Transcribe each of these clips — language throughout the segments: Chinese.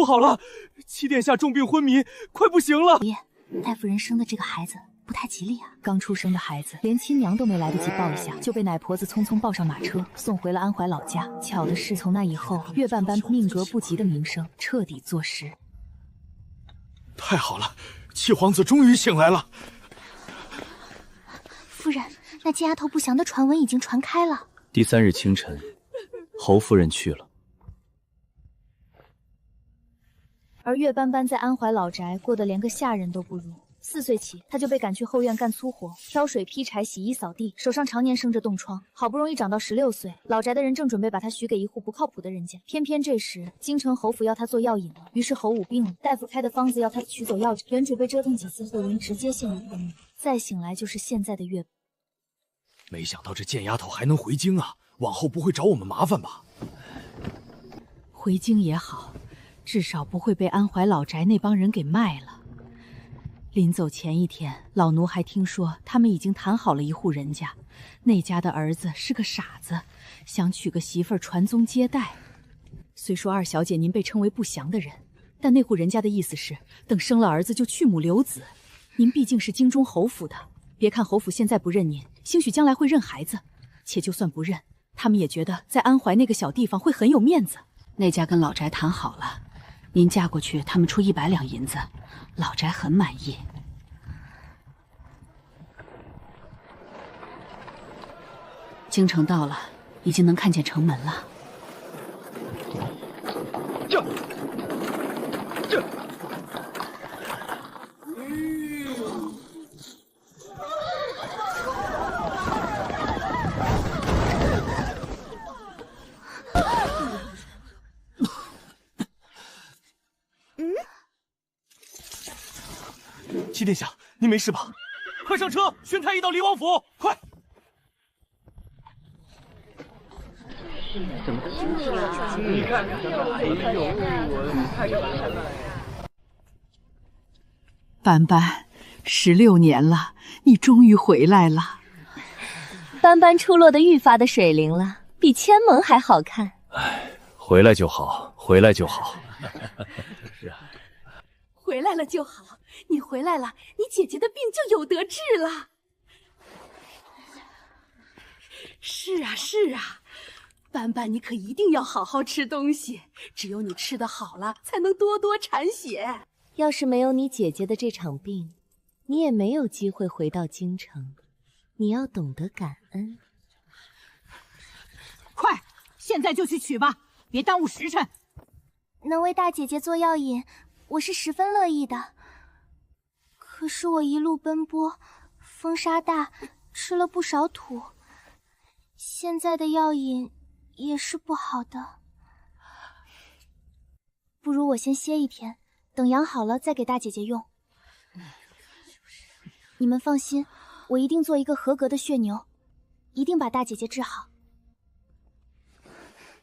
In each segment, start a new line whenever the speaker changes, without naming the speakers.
好了，七殿下重病昏迷，快不行了。
爷，戴夫人生的这个孩子不太吉利啊。刚出生的孩子，连亲娘都没来得及抱一下，就被奶婆子匆匆抱上马车，送回了安怀老家。巧的是，从那以后，岳半般命格不吉的名声彻底坐实。
太好了，七皇子终于醒来了。
夫人，那贱丫头不祥的传闻已经传开了。
第3日清晨，侯夫人去了。
而岳斑斑在安怀老宅过得连个下人都不如。4岁起，他就被赶去后院干粗活，挑水、劈柴、洗衣、扫地，手上常年生着冻疮。好不容易长到16岁，老宅的人正准备把他许给一户不靠谱的人家，偏偏这时京城侯府要他做药引了。于是侯武病了，大夫开的方子要他取走药纸，原主被折腾几次后，人直接陷入昏迷，再醒来就是现在的岳。
没想到这贱丫头还能回京啊！往后不会找我们麻烦吧？
回京也好，至少不会被安怀老宅那帮人给卖了。临走前1天，老奴还听说他们已经谈好了一户人家，那家的儿子是个傻子，想娶个媳妇儿传宗接代。虽说2小姐您被称为不祥的人，但那户人家的意思是，等生了儿子就去母留子。您毕竟是京中侯府的，别看侯府现在不认您，兴许将来会认孩子。且就算不认，他们也觉得在安怀那个小地方会很有面子。那家跟老宅谈好了，您嫁过去，他们出100两银子，老宅很满意。京城到了，已经能看见城门了。
七殿下，您没事吧？快上车，宣太医到离王府，快！
怎么？你看，哎呦，我太可怜了。
斑斑，16年了，你终于回来了。
斑斑出落的愈发的水灵了，比千萌还好看。
哎，回来就好，回来就好。
是啊，
回来了就好。你回来了，你姐姐的病就有得治了。是啊，是啊，斑斑，你可一定要好好吃东西，只有你吃得好了，才能多多产血。
要是没有你姐姐的这场病，你也没有机会回到京城。你要懂得感恩。
快，现在就去取吧，别耽误时辰。
能为大姐姐做药引，我是十分乐意的。可是我一路奔波，风沙大，吃了不少土，现在的药引也是不好的。不如我先歇1天，等养好了再给大姐姐用。你们放心，我一定做一个合格的血牛，一定把大姐姐治好。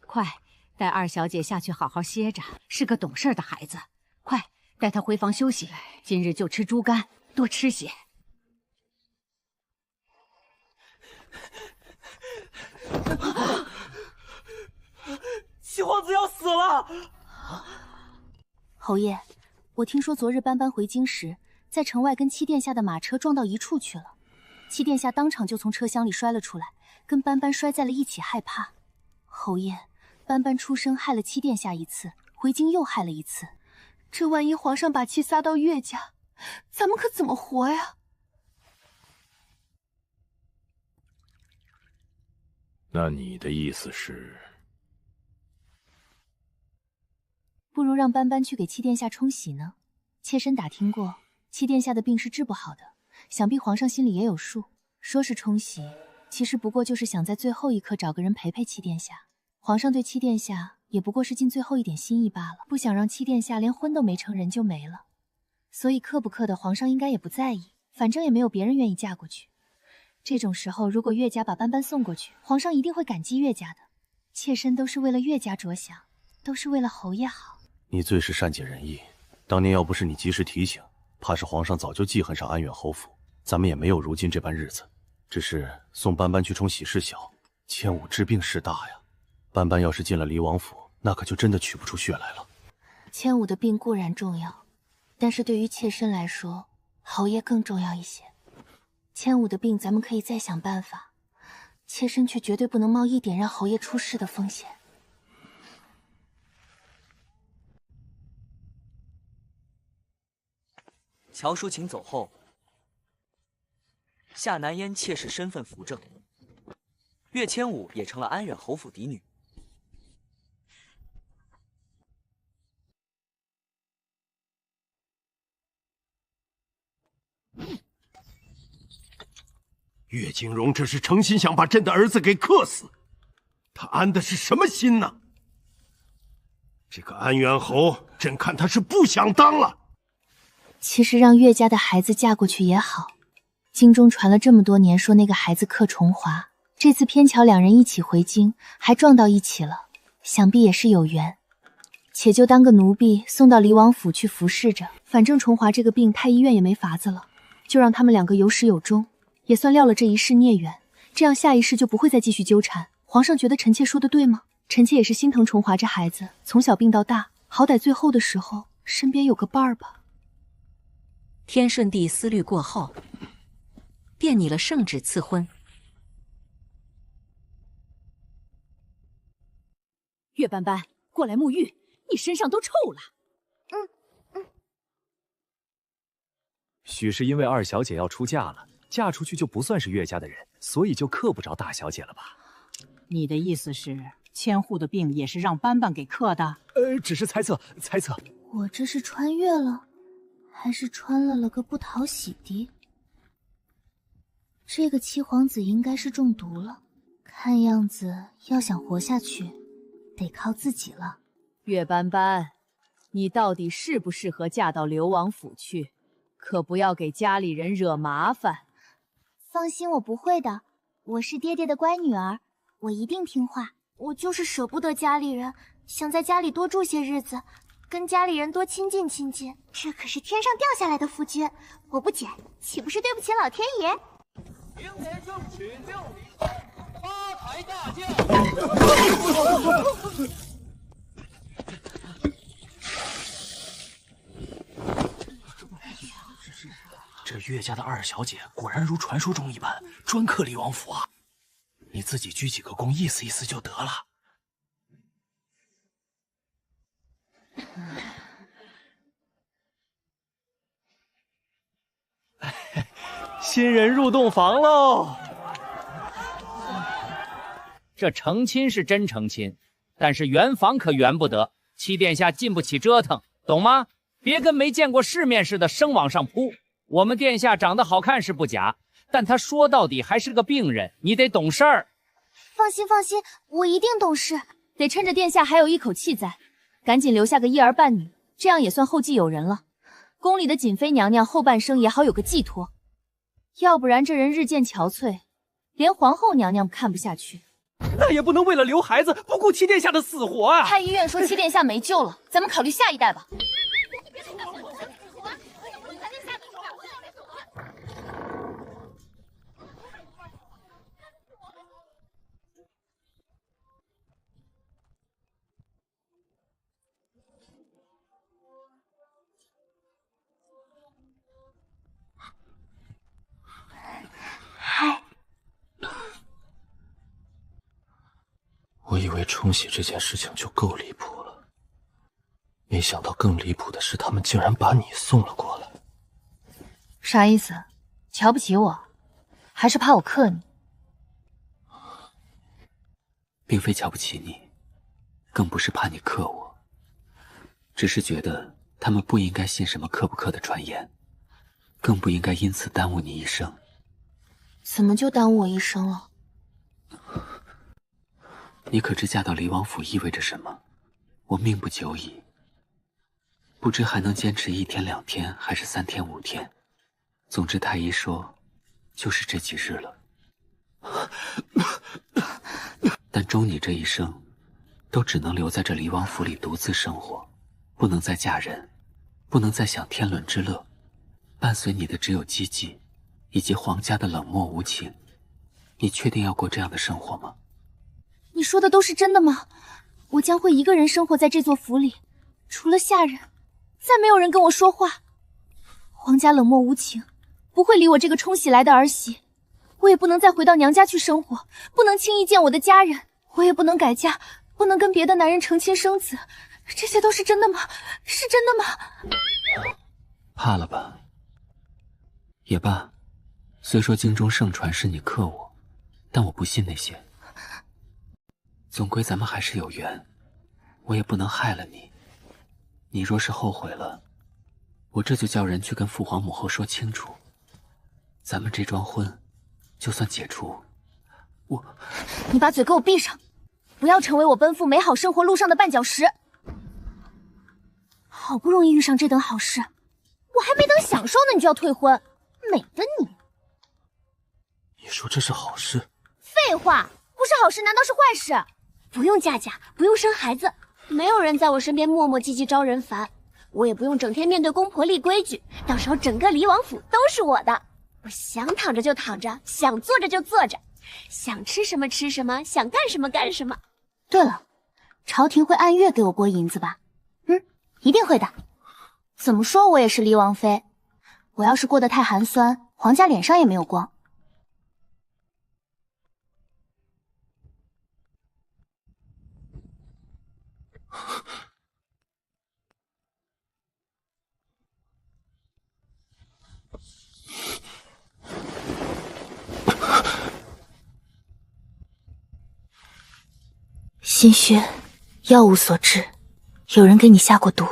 快，带2小姐下去好好歇着，是个懂事的孩子。快，带她回房休息，今日就吃猪肝，多吃些。
七皇子要死了！
侯爷，我听说昨日斑斑回京时，在城外跟七殿下的马车撞到一处去了。七殿下当场就从车厢里摔了出来，跟斑斑摔在了一起，害怕。侯爷，斑斑出生害了七殿下1次，回京又害了1次，这万一皇上把气撒到岳家，咱们可怎么活呀？
那你的意思是？
不如让斑斑去给七殿下冲喜呢。妾身打听过，七殿下的病是治不好的，想必皇上心里也有数。说是冲喜，其实不过就是想在最后一刻找个人陪陪七殿下。皇上对七殿下也不过是尽最后一点心意罢了，不想让七殿下连婚都没成，人就没了。所以克不克的皇上应该也不在意，反正也没有别人愿意嫁过去。这种时候，如果岳家把斑斑送过去，皇上一定会感激岳家的。妾身都是为了岳家着想，都是为了侯爷好。
你最是善解人意，当年要不是你及时提醒，怕是皇上早就记恨上安远侯府，咱们也没有如今这般日子。只是送斑斑去冲喜事小，千武治病事大呀。斑斑要是进了离王府，那可就真的取不出血来了。
千武的病固然重要，但是对于妾身来说，侯爷更重要一些。千武的病咱们可以再想办法，妾身却绝对不能冒一点让侯爷出事的风险。
乔叔请走后，夏南烟妾室身份扶正，岳千武也成了安远侯府嫡女。
岳景荣这是诚心想把朕的儿子给克死，他安的是什么心呢？这个安远侯，朕看他是不想当了。
其实让岳家的孩子嫁过去也好，京中传了这么多年说那个孩子克重华，这次偏巧两人一起回京，还撞到一起了，想必也是有缘。且就当个奴婢送到离王府去服侍着，反正重华这个病太医院也没法子了，就让他们两个有始有终，也算料了这一世孽缘，这样下一世就不会再继续纠缠。皇上觉得臣妾说的对吗？臣妾也是心疼重华这孩子，从小病到大，好歹最后的时候身边有个伴儿吧。
天顺帝思虑过后，便拟了圣旨赐婚。
岳斑斑，过来沐浴，你身上都臭了。
许是因为二小姐要出嫁了，嫁出去就不算是岳家的人，所以就克不着大小姐了吧？
你的意思是，千户的病也是让斑斑给克的？
只是猜测。
我这是穿越了，还是穿了个不讨喜的？这个七皇子应该是中毒了，看样子要想活下去，得靠自己了。
岳斑斑，你到底适不适合嫁到流王府去？可不要给家里人惹麻烦。
放心，我不会的，我是爹爹的乖女儿，我一定听话。我就是舍不得家里人，想在家里多住些日子，跟家里人多亲近亲近。这可是天上掉下来的夫君，我不捡，岂不是对不起老天爷？
明年正取6里，发财大将。
这岳家的二小姐果然如传说中一般，专克离王府啊！你自己鞠几个躬，意思意思就得了。新人入洞房喽！
这成亲是真成亲，但是圆房可圆不得，七殿下禁不起折腾，懂吗？别跟没见过世面似的生往上扑。我们殿下长得好看是不假，但他说到底还是个病人，你得懂事儿。
放心，我一定懂事。得趁着殿下还有一口气在，赶紧留下个一儿半女，这样也算后继有人了。宫里的瑾妃娘娘后半生也好有个寄托，要不然这人日渐憔悴，连皇后娘娘看不下去。
那也不能为了留孩子不顾七殿下的死活啊！
太医院说七殿下没救了，咱们考虑下一代吧。
我以为冲喜这件事情就够离谱了，没想到更离谱的是，他们竟然把你送了过来。
啥意思？瞧不起我，还是怕我克你？
并非瞧不起你，更不是怕你克我，只是觉得他们不应该信什么克不克的传言，更不应该因此耽误你一生。
怎么就耽误我一生了？
你可知嫁到离王府意味着什么？我命不久矣，不知还能坚持1天2天，还是3天5天。总之太医说，就是这几日了。但终你这一生，都只能留在这离王府里独自生活，不能再嫁人，不能再享天伦之乐。伴随你的只有积极，以及皇家的冷漠无情。你确定要过这样的生活吗？
你说的都是真的吗？我将会一个人生活在这座府里，除了下人，再没有人跟我说话。皇家冷漠无情，不会理我这个冲喜来的儿媳。我也不能再回到娘家去生活，不能轻易见我的家人，我也不能改嫁，不能跟别的男人成亲生子。这些都是真的吗？是真的吗？
怕了吧？也罢，虽说京中盛传是你克我，但我不信那些。总归咱们还是有缘，我也不能害了你。你若是后悔了，我这就叫人去跟父皇母后说清楚，咱们这桩婚就算解除。
你把嘴给我闭上，不要成为我奔赴美好生活路上的绊脚石。好不容易遇上这等好事，我还没等享受呢，你就要退婚，美的你！
你说这是好事？
废话，不是好事难道是坏事？不用嫁嫁，不用生孩子，
没有人在我身边磨磨唧唧招人烦，我也不用整天面对公婆立规矩，到时候整个离王府都是我的。我想躺着就躺着，想坐着就坐着，想吃什么吃什么，想干什么干什么。
对了，朝廷会按月给我拨银子吧？一定会的。怎么说我也是离王妃，我要是过得太寒酸，皇家脸上也没有光。心轩，药物所致，有人给你下过毒。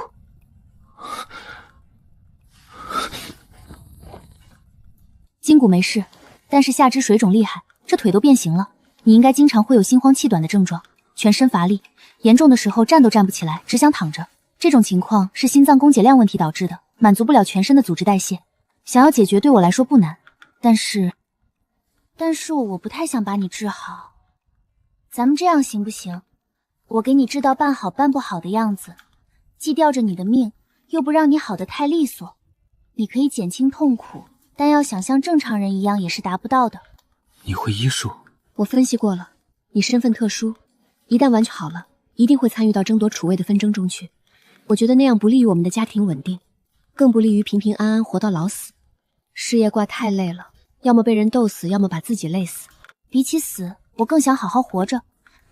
筋骨没事，但是下肢水肿厉害，这腿都变形了。你应该经常会有心慌气短的症状，全身乏力，严重的时候站都站不起来，只想躺着。这种情况是心脏供给量问题导致的，满足不了全身的组织代谢。想要解决对我来说不难，但是我不太想把你治好。咱们这样行不行？我给你治到半好半不好的样子，既吊着你的命，又不让你好得太利索。你可以减轻痛苦，但要想像正常人一样也是达不到的。
你会医术？
我分析过了，你身份特殊，一旦完全好了，一定会参与到争夺储位的纷争中去。我觉得那样不利于我们的家庭稳定，更不利于平平安安活到老死。事业挂太累了，要么被人斗死，要么把自己累死。
比起死，我更想好好活着。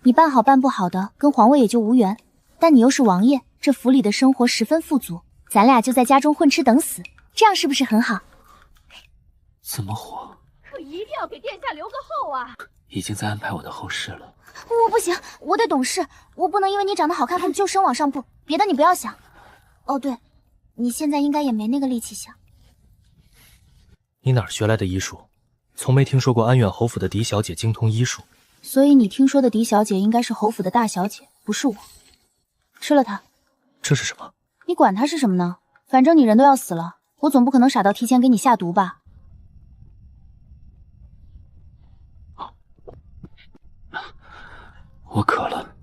你办好办不好的，跟皇位也就无缘。但你又是王爷，这府里的生活十分富足，咱俩就在家中混吃等死，这样是不是很好？
怎么活？
可一定要给殿下留个后啊！
已经在安排我的后事了。
我不行，我得懂事，我不能因为你长得好看就升往上步，别的你不要想。哦对，你现在应该也没那个力气想。
你哪儿学来的医术？从没听说过安远侯府的狄小姐精通医术。
所以你听说的狄小姐应该是侯府的大小姐，不是我。吃了它。
这是什么？
你管它是什么呢？反正你人都要死了，我总不可能傻到提前给你下毒吧？
我渴了。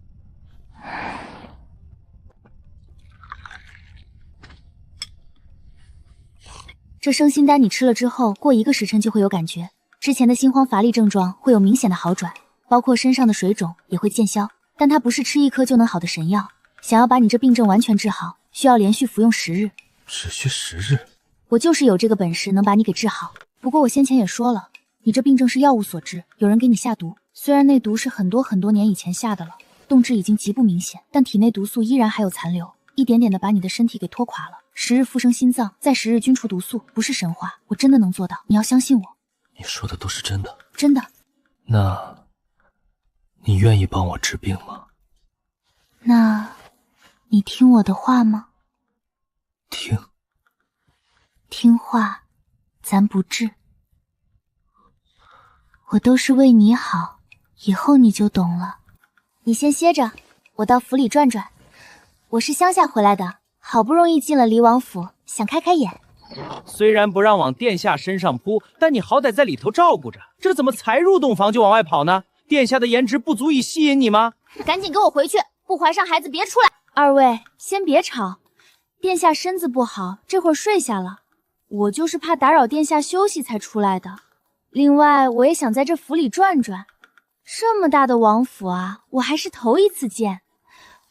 这生心丹你吃了之后，过1个时辰就会有感觉，之前的心慌乏力症状会有明显的好转，包括身上的水肿也会见消。但它不是吃1颗就能好的神药，想要把你这病症完全治好，需要连续服用10日。
只需10日？
我就是有这个本事能把你给治好。不过我先前也说了，你这病症是药物所致，有人给你下毒。虽然那毒是很多年以前下的了，动质已经极不明显，但体内毒素依然还有残留，一点点的把你的身体给拖垮了。10日复生心脏，再10日均除毒素，不是神话，我真的能做到，你要相信我。
你说的都是真的？
真的。
那你愿意帮我治病吗？
那你听我的话吗？听话，咱不治。我都是为你好，以后你就懂了。你先歇着，我到府里转转。我是乡下回来的，好不容易进了离王府，想开开眼。
虽然不让往殿下身上扑，但你好歹在里头照顾着，这怎么才入洞房就往外跑呢？殿下的颜值不足以吸引你吗？
赶紧给我回去，不怀上孩子别出来。二位先别吵，殿下身子不好，这会儿睡下了，我就是怕打扰殿下休息才出来的。另外我也想在这府里转转，这么大的王府啊，我还是头一次见。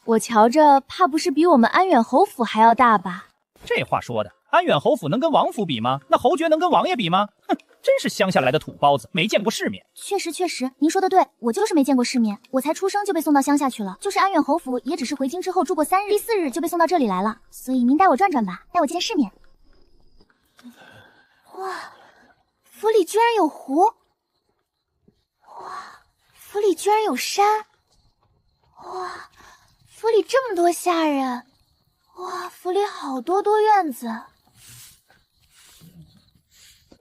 我瞧着怕不是比我们安远侯府还要大吧？
这话说的，安远侯府能跟王府比吗？那侯爵能跟王爷比吗？哼，真是乡下来的土包子，没见过世面。
确实，您说的对，我就是没见过世面。我才出生就被送到乡下去了，就是安远侯府，也只是回京之后住过3日，第4日就被送到这里来了。所以您带我转转吧，带我见世面。哇，府里居然有湖！哇，府里居然有山！哇，府里这么多下人！哇，府里好多院子！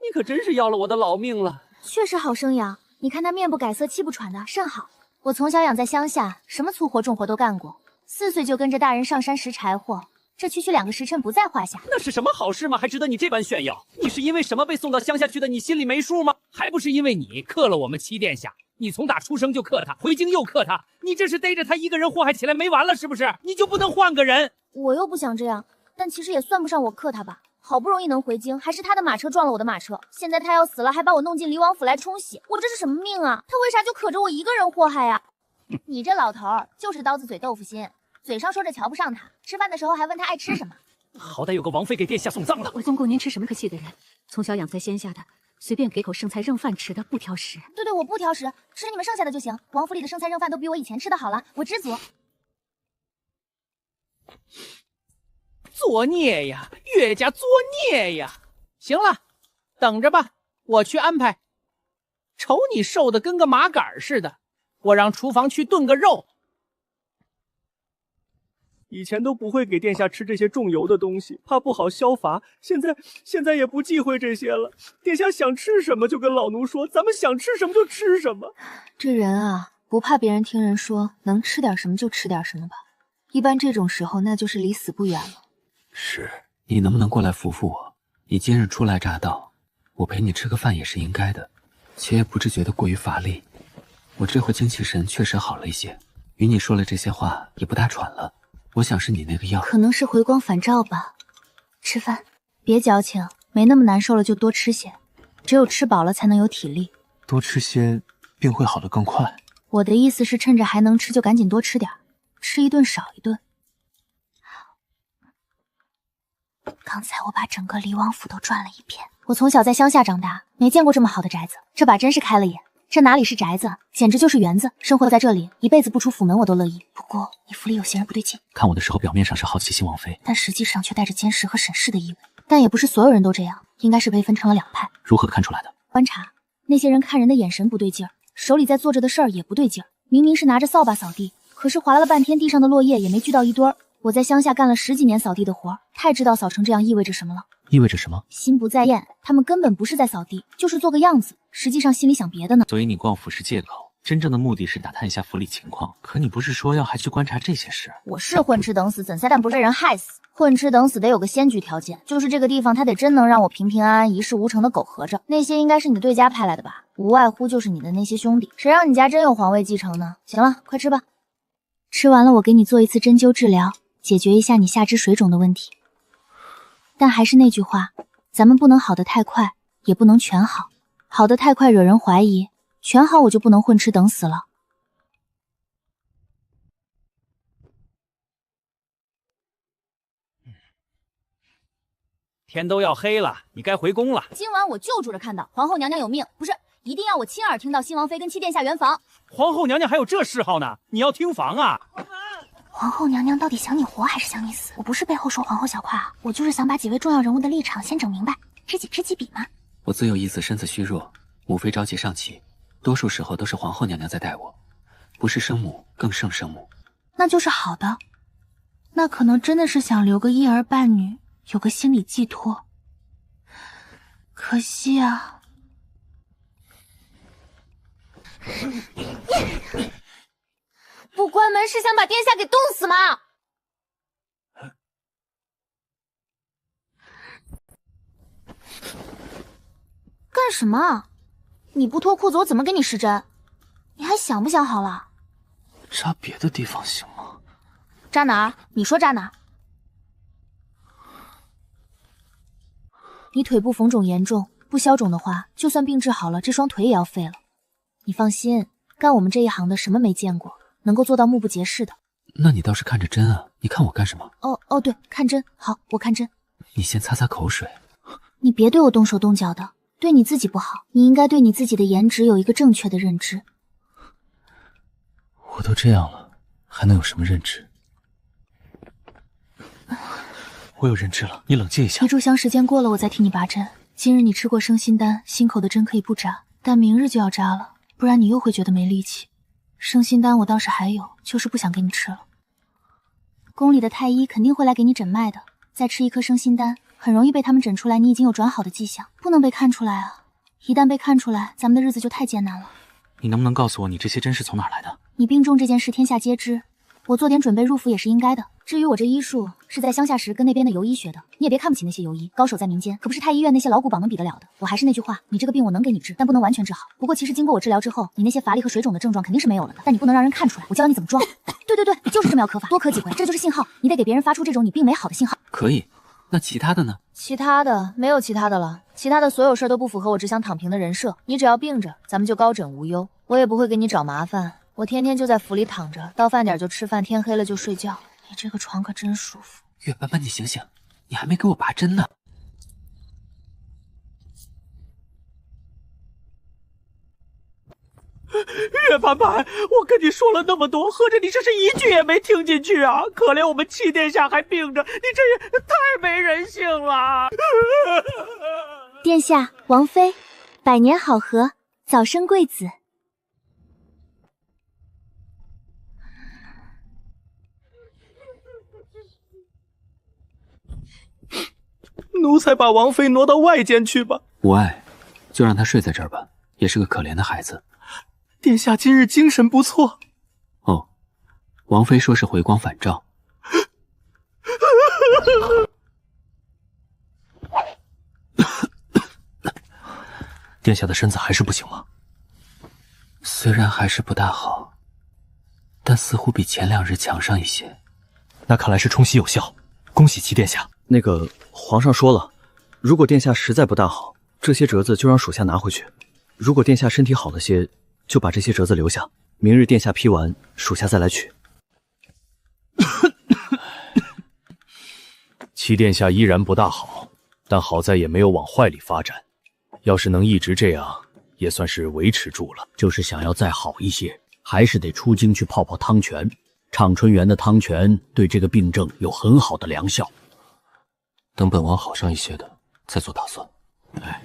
你可真是要了我的老命了。
确实好生养，你看他面不改色，气不喘的，甚好。我从小养在乡下，什么粗活重活都干过，4岁就跟着大人上山拾柴火，这区2个时辰不在话下。
那是什么好事吗？还值得你这般炫耀？你是因为什么被送到乡下去的？你心里没数吗？
还不是因为你克了我们七殿下。你从打出生就克他，回京又克他，你这是逮着他一个人祸害起来没完了是不是？你就不能换个人？
我又不想这样，但其实也算不上我克他吧。好不容易能回京，还是他的马车撞了我的马车。现在他要死了，还把我弄进离王府来冲洗，我这是什么命啊？他为啥就可着我一个人祸害呀？你这老头儿就是刀子嘴豆腐心，嘴上说着瞧不上他，吃饭的时候还问他爱吃什么。
好歹有个王妃给殿下送葬了。
我宗顾您吃什么可气的人？从小养在乡下的，随便给口剩菜剩饭吃的，不挑食。
对，我不挑食，吃你们剩下的就行。王府里的剩菜剩饭都比我以前吃的好了，我知足。
作孽呀，岳家作孽呀！行了，等着吧，我去安排。瞅你瘦的跟个麻杆似的，我让厨房去炖个肉。
以前都不会给殿下吃这些重油的东西，怕不好消乏。现在也不忌讳这些了。殿下想吃什么就跟老奴说，咱们想吃什么就吃什么。
这人啊，不怕别人听人说，能吃点什么就吃点什么吧。一般这种时候，那就是离死不远了。
是，你能不能过来扶扶我？你今日初来乍到，我陪你吃个饭也是应该的，且也不至觉得过于乏力。我这回精气神确实好了一些，与你说了这些话也不大喘了。我想是你那个药，
可能是回光返照吧。吃饭，别矫情，没那么难受了就多吃些，只有吃饱了才能有体力。
多吃些，病会好得更快。
我的意思是，趁着还能吃就赶紧多吃点，吃一顿少一顿。刚才我把整个离王府都转了一遍。我从小在乡下长大，没见过这么好的宅子，这把真是开了眼。这哪里是宅子，简直就是园子。生活在这里，一辈子不出府门我都乐意。不过你府里有些人不对劲，
看我的时候表面上是好奇心王妃，
但实际上却带着监视和审视的意味。但也不是所有人都这样，应该是被分成了2派。
如何看出来的？
观察，那些人看人的眼神不对劲儿，手里在做着的事儿也不对劲儿。明明是拿着扫把扫地，可是划拉了半天，地上的落叶也没聚到一堆儿。我在乡下干了10几年扫地的活，太知道扫成这样意味着什么了。
意味着什么？
心不在焉，他们根本不是在扫地，就是做个样子，实际上心里想别的呢。
所以你逛府是借口，真正的目的是打探一下府里情况。可你不是说要还去观察这些事？
我是混吃等死，怎塞但不被人害死。混吃等死得有个先决条件，就是这个地方它得真能让我平平安安、一事无成的苟合着。那些应该是你的对家派来的吧？无外乎就是你的那些兄弟，谁让你家真有皇位继承呢？行了，快吃吧。吃完了，我给你做一次针灸治疗，解决一下你下肢水肿的问题。但还是那句话，咱们不能好得太快，也不能全好。好得太快惹人怀疑，全好我就不能混吃等死了。
天都要黑了，你该回宫了。
今晚我就住着看到皇后娘娘有命，不是，一定要我亲耳听到新王妃跟七殿下圆房。
皇后娘娘还有这嗜好呢，你要听房啊。
皇后娘娘到底想你活还是想你死？我不是背后说皇后小夸，我就是想把几位重要人物的立场先整明白，知己知己比嘛。
我自有一子身子虚弱，母妃着急上气，多数时候都是皇后娘娘在带我，不是生母更胜生母。
那就是好的，那可能真的是想留个一儿半女，有个心理寄托。可惜啊。不关门是想把殿下给冻死吗？干什么？你不脱裤子，我怎么给你施针？你还想不想好了？
扎别的地方行吗？
扎哪儿？你说扎哪儿？你腿部缝肿严重，不消肿的话，就算病治好了，这双腿也要废了。你放心，干我们这一行的什么没见过，能够做到目不斜视的。
那你倒是看着针啊！你看我干什么？
哦，对，看针。好，我看针。
你先擦擦口水。
你别对我动手动脚的，对你自己不好。你应该对你自己的颜值有一个正确的认知。
我都这样了，还能有什么认知？我有认知了，你冷静一下。
你炷香时间过了，我再替你拔针。今日你吃过生心丹，心口的针可以不扎，但明日就要扎了，不然你又会觉得没力气。生心丹我倒是还有，就是不想给你吃了。宫里的太医肯定会来给你诊脉的，再吃一颗生心丹，很容易被他们诊出来你已经有转好的迹象，不能被看出来啊！一旦被看出来，咱们的日子就太艰难了。
你能不能告诉我，你这些针是从哪儿来的？
你病重这件事天下皆知，我做点准备入府也是应该的。至于我这医术，是在乡下时跟那边的游医学的，你也别看不起那些游医，高手在民间，可不是太医院那些老古堡能比得了的。我还是那句话，你这个病我能给你治，但不能完全治好。不过其实经过我治疗之后，你那些乏力和水肿的症状肯定是没有了的，但你不能让人看出来。我教你怎么装。对，你就是这么要咳法，多咳几回，这就是信号，你得给别人发出这种你病没好的信号。
可以，那其他的呢？
其他的没有其他的了，其他的所有事儿都不符合我只想躺平的人设。你只要病着，咱们就高枕无忧，我也不会给你找麻烦。我天天就在府里躺着，到饭点就吃饭，天黑了就睡觉。你这个床可真舒服。
月斑斑，你醒醒，你还没给我拔针呢。
月斑斑，我跟你说了那么多，合着你这是一句也没听进去啊！可怜我们七殿下还病着，你这也太没人性了！
殿下，王妃，百年好合，早生贵子。
奴才把王妃挪到外间去吧。
无碍，就让她睡在这儿吧，也是个可怜的孩子。
殿下今日精神不错。
哦，王妃说是回光返照。
殿下的身子还是不行吗？
虽然还是不大好，但似乎比前2日强上一些。
那看来是冲洗有效，恭喜齐殿下。那个皇上说了，如果殿下实在不大好，这些折子就让属下拿回去；如果殿下身体好了些，就把这些折子留下，明日殿下批完，属下再来取。齐殿下依然不大好，但好在也没有往坏里发展。要是能一直这样，也算是维持住了。
就是想要再好一些，还是得出京去泡泡汤泉。畅春园的汤泉对这个病症有很好的疗效。
等本王好上一些的，再做打算。
哎，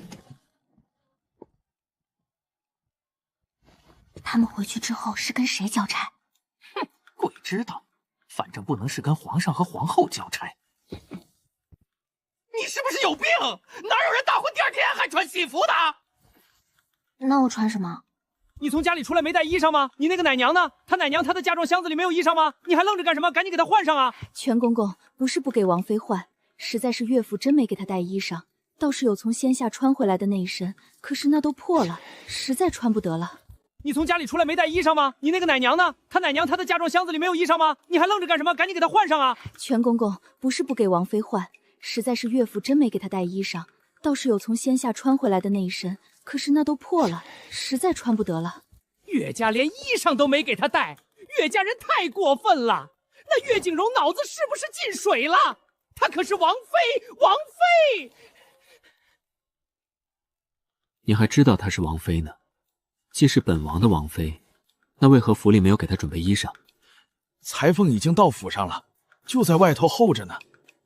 他们回去之后是跟谁交差？
哼，鬼知道，反正不能是跟皇上和皇后交差。你是不是有病？哪有人大婚第2天还穿喜服的？
那我穿什么？
你从家里出来没带衣裳吗？你那个奶娘呢？她奶娘她的嫁妆箱子里没有衣裳吗？你还愣着干什么？赶紧给她换上啊！
全公公，不是不给王妃换，实在是岳父真没给她带衣裳，倒是有从仙下穿回来的那一身，可是那都破了，实在穿不得了。
你从家里出来没带衣裳吗？你那个奶娘呢？她奶娘她的嫁妆箱子里没有衣裳吗？你还愣着干什么？赶紧给她换上啊！
全公公，不是不给王妃换，实在是岳父真没给她带衣裳，倒是有从仙下穿回来的那一身，可是那都破了，实在穿不得了。
岳家连衣裳都没给她带，岳家人太过分了！那岳景荣脑子是不是进水了？她可是王妃，王妃！
你还知道她是王妃呢？既是本王的王妃，那为何府里没有给她准备衣裳？
裁缝已经到府上了，就在外头候着呢。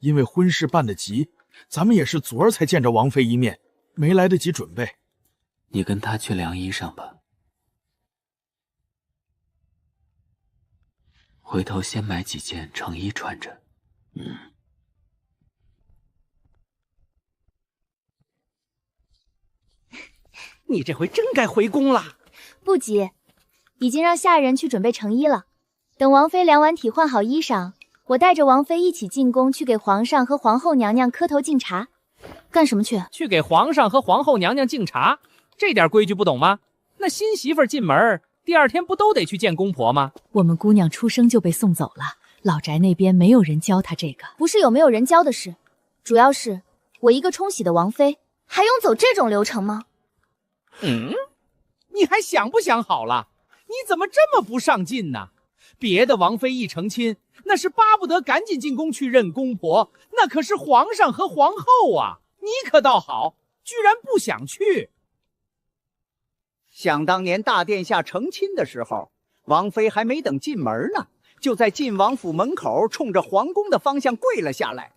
因为婚事办得急，咱们也是昨儿才见着王妃一面，没来得及准备。
你跟她去量衣裳吧。回头先买几件成衣穿着。
你这回真该回宫了。
不急，已经让下人去准备成衣了。等王妃量完体换好衣裳，我带着王妃一起进宫去给皇上和皇后娘娘磕头敬茶。干什么去？
去给皇上和皇后娘娘敬茶，这点规矩不懂吗？那新媳妇进门，第2天不都得去见公婆吗？
我们姑娘出生就被送走了，老宅那边没有人教她这个。
不是有没有人教的事，主要是我一个冲喜的王妃，还用走这种流程吗？
你还想不想好了？你怎么这么不上进呢？别的王妃一成亲，那是巴不得赶紧进宫去认公婆，那可是皇上和皇后啊！你可倒好，居然不想去。
想当年大殿下成亲的时候，王妃还没等进门呢，就在晋王府门口冲着皇宫的方向跪了下来，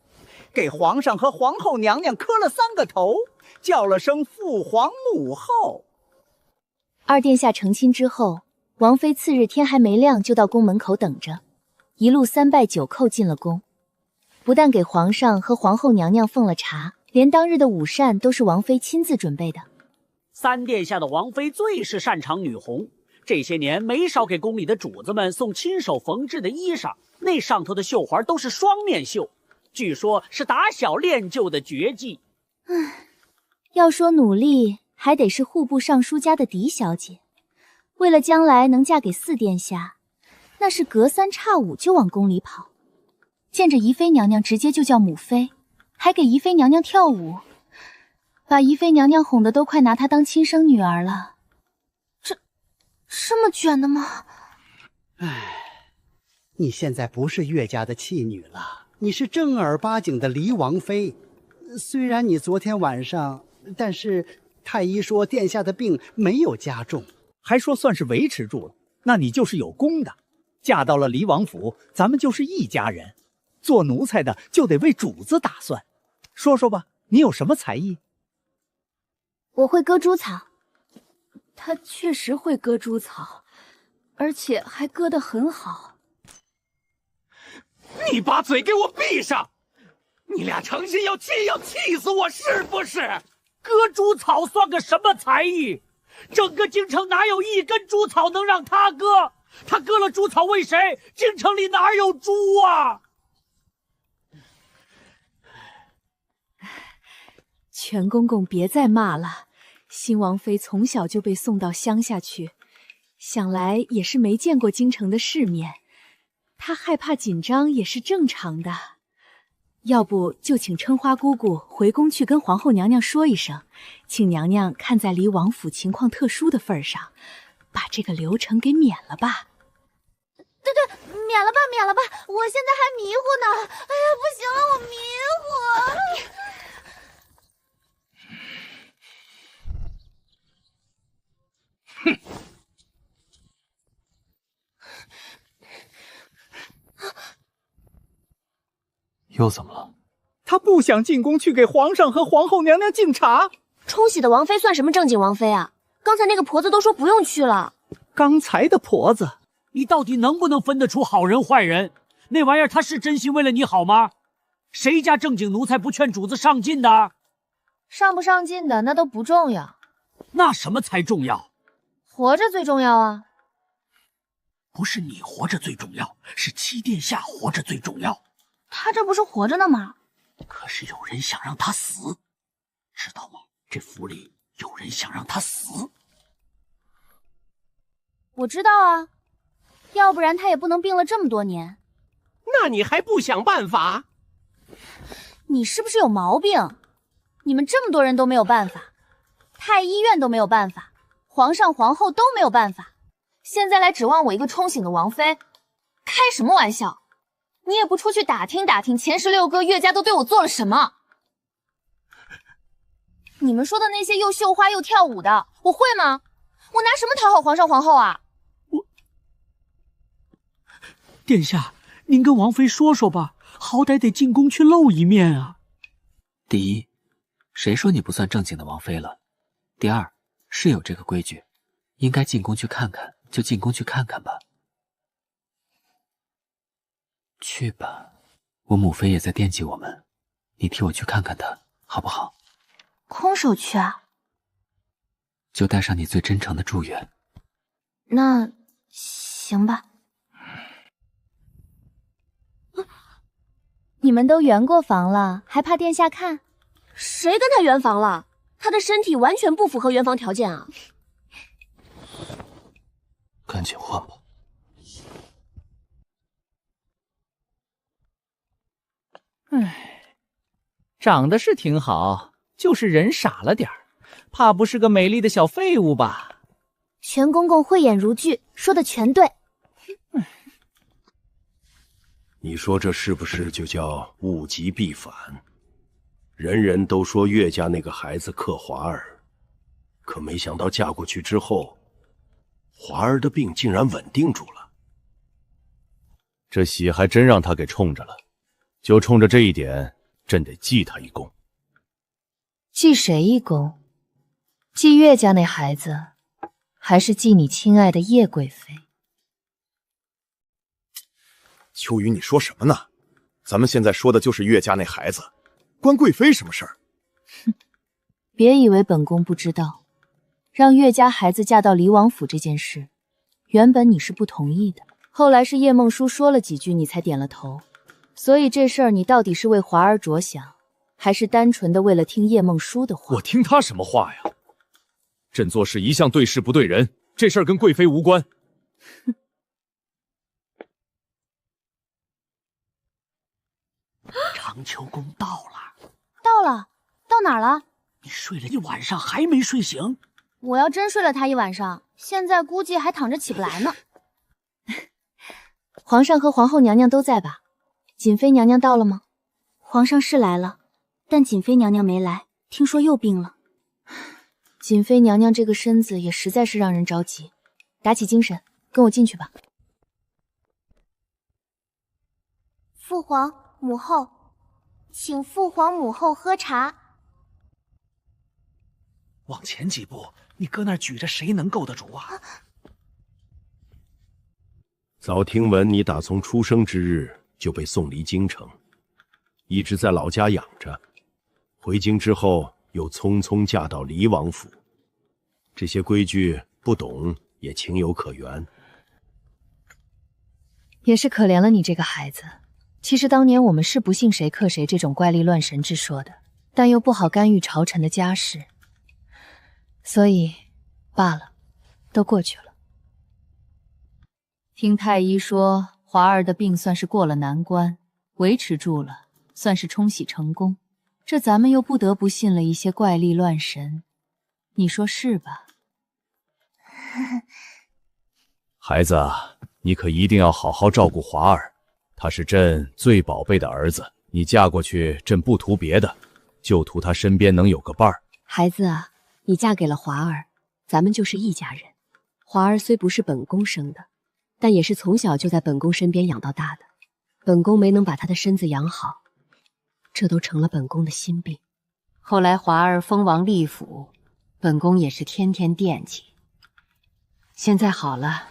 给皇上和皇后娘娘磕了3个头，叫了声父皇母后。
二殿下成亲之后，王妃次日天还没亮就到宫门口等着，一路3拜9叩进了宫。不但给皇上和皇后娘娘奉了茶，连当日的午膳都是王妃亲自准备的。
三殿下的王妃最是擅长女红，这些年没少给宫里的主子们送亲手缝制的衣裳，那上头的绣环都是双面绣，据说是打小练就的绝技。
要说努力，还得是户部尚书家的嫡小姐。为了将来能嫁给4殿下，那是隔3差5就往宫里跑，见着宜妃娘娘直接就叫母妃，还给宜妃娘娘跳舞，把宜妃娘娘哄得都快拿她当亲生女儿了。这么卷的吗？
你现在不是岳家的弃女了，你是正儿八经的黎王妃。虽然你昨天晚上，但是太医说殿下的病没有加重，
还说算是维持住了，那你就是有功的。嫁到了黎王府，咱们就是一家人，做奴才的就得为主子打算。说说吧，你有什么才艺？
我会割猪草。
他确实会割猪草，而且还割得很好。
你把嘴给我闭上！你俩成心要气死我是不是？
割猪草算个什么才艺？整个京城哪有1根猪草能让他割？他割了猪草为谁？京城里哪有猪啊？
全公公别再骂了，新王妃从小就被送到乡下去，想来也是没见过京城的世面，她害怕紧张也是正常的。要不就请春花姑姑回宫去跟皇后娘娘说一声，请娘娘看在离王府情况特殊的份上，把这个流程给免了吧。
对，免了吧，免了吧，我现在还迷糊呢。哎呀，不行了，我迷糊。
又怎么了？
他不想进宫去给皇上和皇后娘娘敬茶。
冲喜的王妃算什么正经王妃啊？刚才那个婆子都说不用去了。
刚才的婆子，
你到底能不能分得出好人坏人？那玩意儿他是真心为了你好吗？谁家正经奴才不劝主子上进的？
上不上进的那都不重要，
那什么才重要？
活着最重要啊！
不是你活着最重要，是七殿下活着最重要。
他这不是活着呢吗？
可是有人想让他死，知道吗？这府里有人想让他死。
我知道啊，要不然他也不能病了这么多年。
那你还不想办法？
你是不是有毛病？你们这么多人都没有办法，太医院都没有办法，皇上皇后都没有办法，现在来指望我一个冲醒的王妃，开什么玩笑？你也不出去打听打听前16个岳家都对我做了什么？你们说的那些又绣花又跳舞的，我会吗？我拿什么讨好皇上皇后啊？
殿下，您跟王妃说说吧，好歹得进宫去露一面啊。
第一，谁说你不算正经的王妃了？第二，是有这个规矩，应该进宫去看看，就进宫去看看吧。去吧，我母妃也在惦记我们，你替我去看看她，好不好？
空手去啊？
就带上你最真诚的祝愿。
那行吧。你们都圆过房了，还怕殿下看？
谁跟他圆房了？他的身体完全不符合圆房条件啊！
赶紧换吧。
唉，长得是挺好，就是人傻了点儿，怕不是个美丽的小废物吧？
全公公慧眼如炬，说的全对。
你说这是不是就叫物极必反？人人都说岳家那个孩子克华儿，可没想到嫁过去之后，华儿的病竟然稳定住了。
这喜还真让他给冲着了，就冲着这一点，朕得记他一功。
记谁一功？记岳家那孩子，还是记你亲爱的叶贵妃？
秋雨，你说什么呢？咱们现在说的就是岳家那孩子，关贵妃什么事儿？
哼，别以为本宫不知道，让岳家孩子嫁到离王府这件事，原本你是不同意的，后来是叶梦舒说了几句，你才点了头。所以这事儿你到底是为华儿着想，还是单纯的为了听叶梦舒的话？
我听他什么话呀？朕做事一向对事不对人，这事儿跟贵妃无关。
哼。
长秋宫到了，
到了，到哪儿了？
你睡了一晚上还没睡醒？
我要真睡了他一晚上，现在估计还躺着起不来呢。
皇上和皇后娘娘都在吧？瑾妃娘娘到了吗？
皇上是来了，但瑾妃娘娘没来，听说又病了。
瑾妃娘娘这个身子也实在是让人着急，打起精神，跟我进去吧。
父皇母后，请父皇母后喝茶。
往前几步，你搁那儿举着，谁能够得住啊？
早听闻你打从出生之日就被送离京城，一直在老家养着，回京之后又匆匆嫁到离王府，这些规矩不懂也情有可原。
也是可怜了你这个孩子。其实当年我们是不信谁克谁这种怪力乱神之说的，但又不好干预朝臣的家事，所以罢了，都过去了。听太医说，华儿的病算是过了难关，维持住了，算是冲喜成功。这咱们又不得不信了一些怪力乱神，你说是吧？
孩子啊，你可一定要好好照顾华儿。他是朕最宝贝的儿子，你嫁过去，朕不图别的，就图他身边能有个伴儿。
孩子啊，你嫁给了华儿，咱们就是一家人。华儿虽不是本宫生的，但也是从小就在本宫身边养到大的。本宫没能把他的身子养好，这都成了本宫的心病。
后来华儿封王立府，本宫也是天天惦记。现在好了，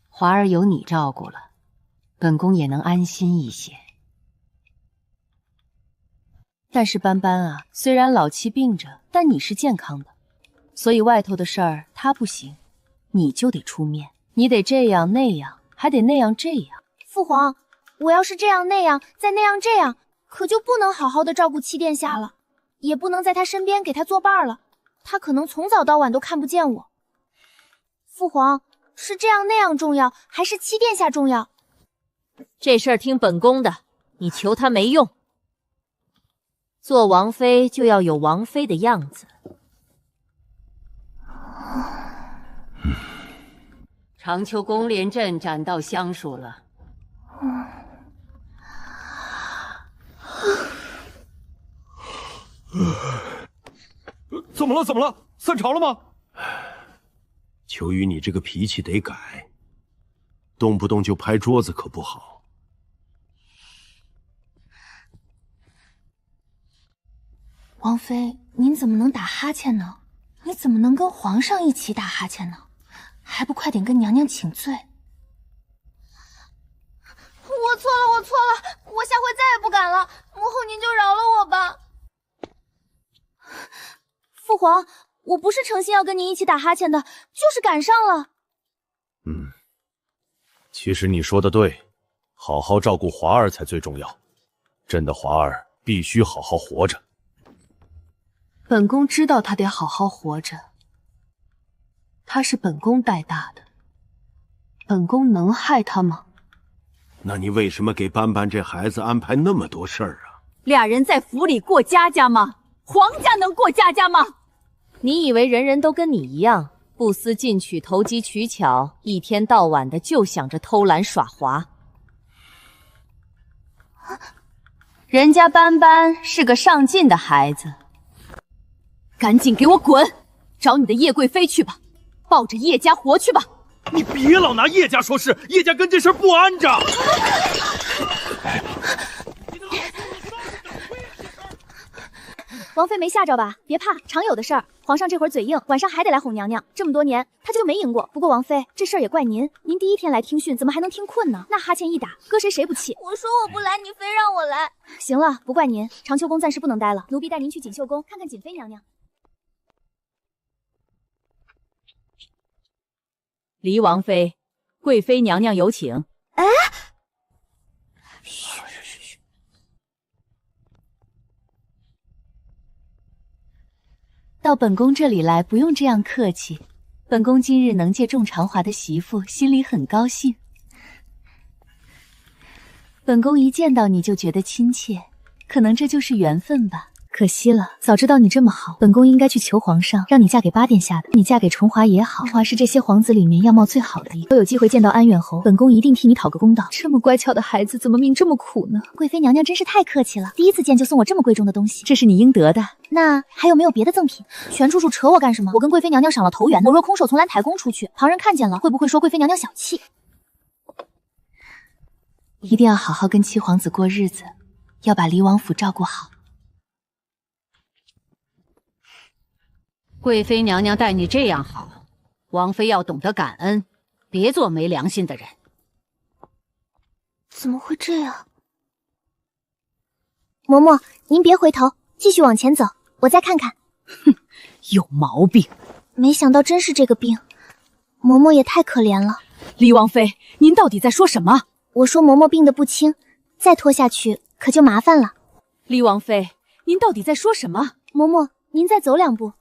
华儿有你照顾了，本宫也能安心一些。
但是斑斑啊，虽然老七病着，但你是健康的，所以外头的事儿他不行，你就得出面，你得这样那样，还得那样这样。
父皇，我要是这样那样，再那样这样，可就不能好好的照顾七殿下了，也不能在他身边给他作伴了，他可能从早到晚都看不见我。父皇，是这样那样重要，还是七殿下重要？
这事儿听本宫的，你求他没用。做王妃就要有王妃的样子。长秋宫连朕斩到香书了。
怎么了？怎么了？散朝了吗？
秋雨，你这个脾气得改，动不动就拍桌子可不好。
王妃，您怎么能打哈欠呢？你怎么能跟皇上一起打哈欠呢？还不快点跟娘娘请罪！我错了，我错了，我下回再也不敢了。母后您就饶了我吧。父皇，我不是诚心要跟您一起打哈欠的，就是赶上了。
其实你说的对，好好照顾华儿才最重要。朕的华儿必须好好活着。
本宫知道他得好好活着，他是本宫带大的，本宫能害他吗？
那你为什么给斑斑这孩子安排那么多事儿啊？
俩人在府里过家家吗？皇家能过家家吗？
你以为人人都跟你一样，不思进取、投机取巧，一天到晚的就想着偷懒耍滑？
人家斑斑是个上进的孩子，赶紧给我滚！找你的叶贵妃去吧，抱着叶家活去吧！
你别老拿叶家说事，叶家跟这事儿不安着。
王妃没吓着吧？别怕，常有的事儿。皇上这会儿嘴硬，晚上还得来哄娘娘。这么多年，他就没赢过。不过王妃，这事儿也怪您，您第一天来听训，怎么还能听困呢？那哈欠一打，搁谁不气？我说我不来，你非让我来。行了，不怪您。长秋宫暂时不能待了，奴婢带您去锦绣宫看看瑾妃娘娘。
离王妃，贵妃娘娘有请。
哎，
到本宫这里来，不用这样客气。本宫今日能借众长华的媳妇，心里很高兴。本宫一见到你就觉得亲切，可能这就是缘分吧。可惜了，早知道你这么好，本宫应该去求皇上，让你嫁给八殿下的。你嫁给重华也好，重华是这些皇子里面样貌最好的一个。有机会见到安远侯，本宫一定替你讨个公道。这么乖巧的孩子，怎么命这么苦呢？
贵妃娘娘真是太客气了，第一次见就送我这么贵重的东西，
这是你应得的。
那还有没有别的赠品？玄处处扯我干什么？我跟贵妃娘娘赏了头缘呢，我若空手从兰台宫出去，旁人看见了，会不会说贵妃娘娘小气？
一定要好好跟七皇子过日子，要把离王府照顾好。
贵妃娘娘待你这样好，王妃要懂得感恩，别做没良心的人。
怎么会这样？嬷嬷，您别回头，继续往前走，我再看看。
哼，有毛病！
没想到真是这个病，嬷嬷也太可怜了。
离王妃，您到底在说什么？
我说嬷嬷病得不轻，再拖下去可就麻烦了。
离王妃，您到底在说什么？
嬷嬷，您再走两步。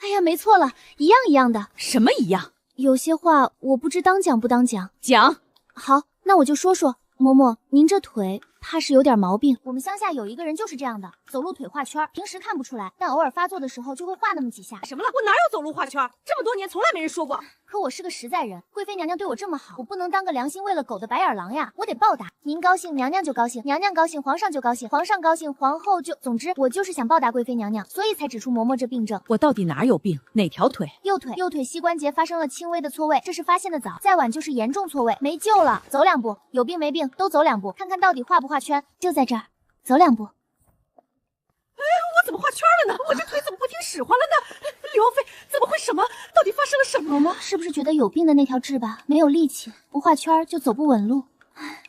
哎呀，没错了，一样一样的。
什么一样？
有些话我不知当讲不当讲。
讲。
好，那我就说说。嬷嬷，您这腿怕是有点毛病。我们乡下有一个人就是这样的，走路腿画圈，平时看不出来，但偶尔发作的时候就会画那么几下。
什么了？我哪有走路画圈？这么多年从来没人说过。
可我是个实在人，贵妃娘娘对我这么好，我不能当个良心喂了狗的白眼狼呀，我得报答。您高兴，娘娘就高兴；娘娘高兴，皇上就高兴；皇上高兴，皇后就……总之，我就是想报答贵妃娘娘，所以才指出嬷嬷这病症。
我到底哪有病？哪条腿？
右腿膝关节发生了轻微的错位，这是发现的早，再晚就是严重错位，没救了。走两步，有病没病都走两步，看看到底画不画圈。就在这儿，走两步。
哎，我怎么画圈了呢？我这腿怎么不听使唤了呢？李王妃，怎么会什么？到底发生了什么？
嬷嬷是不是觉得有病的那条痣吧没有力气，不画圈就走不稳路？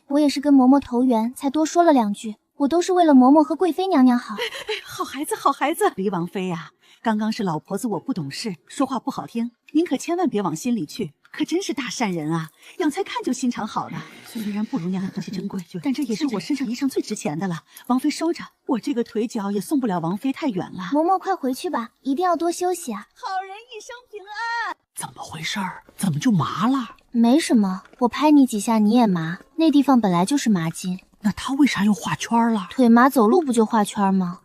我也是跟嬷嬷投缘，才多说了两句。我都是为了嬷嬷和贵妃娘娘好。
好孩子，好孩子。离王妃呀，刚刚是老婆子我不懂事，说话不好听，您可千万别往心里去。可真是大善人啊，养才看就心肠好的。虽然不如娘娘东西珍贵，但这也是我身上衣裳最值钱的了。王妃收着，我这个腿脚也送不了王妃太远了。
嬷嬷快回去吧，一定要多休息啊。
好人一生平安。
怎么回事儿？怎么就麻了？
没什么，我拍你几下你也麻，那地方本来就是麻筋。
那他为啥又画圈了？
腿麻走路不就画圈吗？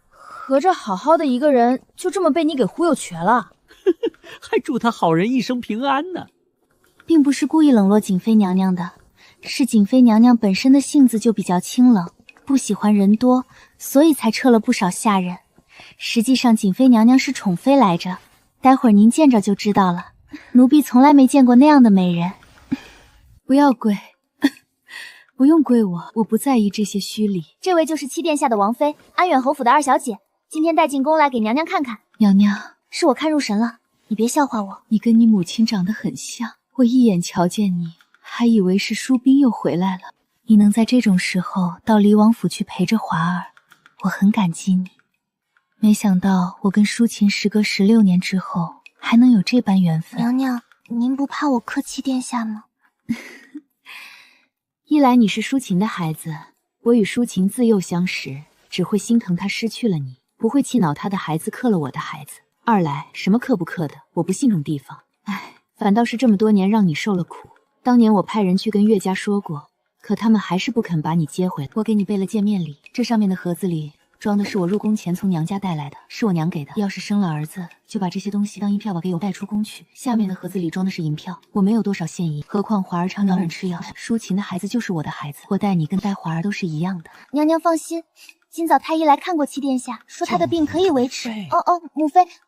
合着好好的一个人，就这么被你给忽悠瘸了。
还祝他好人一生平安呢。
并不是故意冷落瑾妃娘娘的，是瑾妃娘娘本身的性子就比较清冷，不喜欢人多，所以才撤了不少下人。实际上瑾妃娘娘是宠妃来着，待会儿您见着就知道了。奴婢从来没见过那样的美人。不要跪，不用跪我不在意这些虚礼。
这位就是七殿下的王妃，安远侯府的二小姐，今天带进宫来给娘娘看看。
娘娘，
是我看入神了，你别笑话我。
你跟你母亲长得很像，我一眼瞧见你，还以为是淑斌又回来了。你能在这种时候到离王府去陪着华儿，我很感激你。没想到我跟淑琴时隔16年之后，还能有这般缘分。
娘娘，您不怕我克七殿下吗？
一来你是淑琴的孩子，我与淑琴自幼相识，只会心疼她失去了你，不会气恼她的孩子克了我的孩子。二来什么克不克的，我不信种地方。唉，反倒是这么多年让你受了苦。当年我派人去跟岳家说过，可他们还是不肯把你接回来。我给你备了见面礼，这上面的盒子里装的是我入宫前从娘家带来的，是我娘给的。要是生了儿子，就把这些东西当银票把给我带出宫去。下面的盒子里装的是银票，我没有多少现银，何况华儿常老人吃药，淑琴的孩子就是我的孩子，我待你跟待华儿都是一样的。
娘娘放心，今早太医来看过七殿下，说他的病可以维持。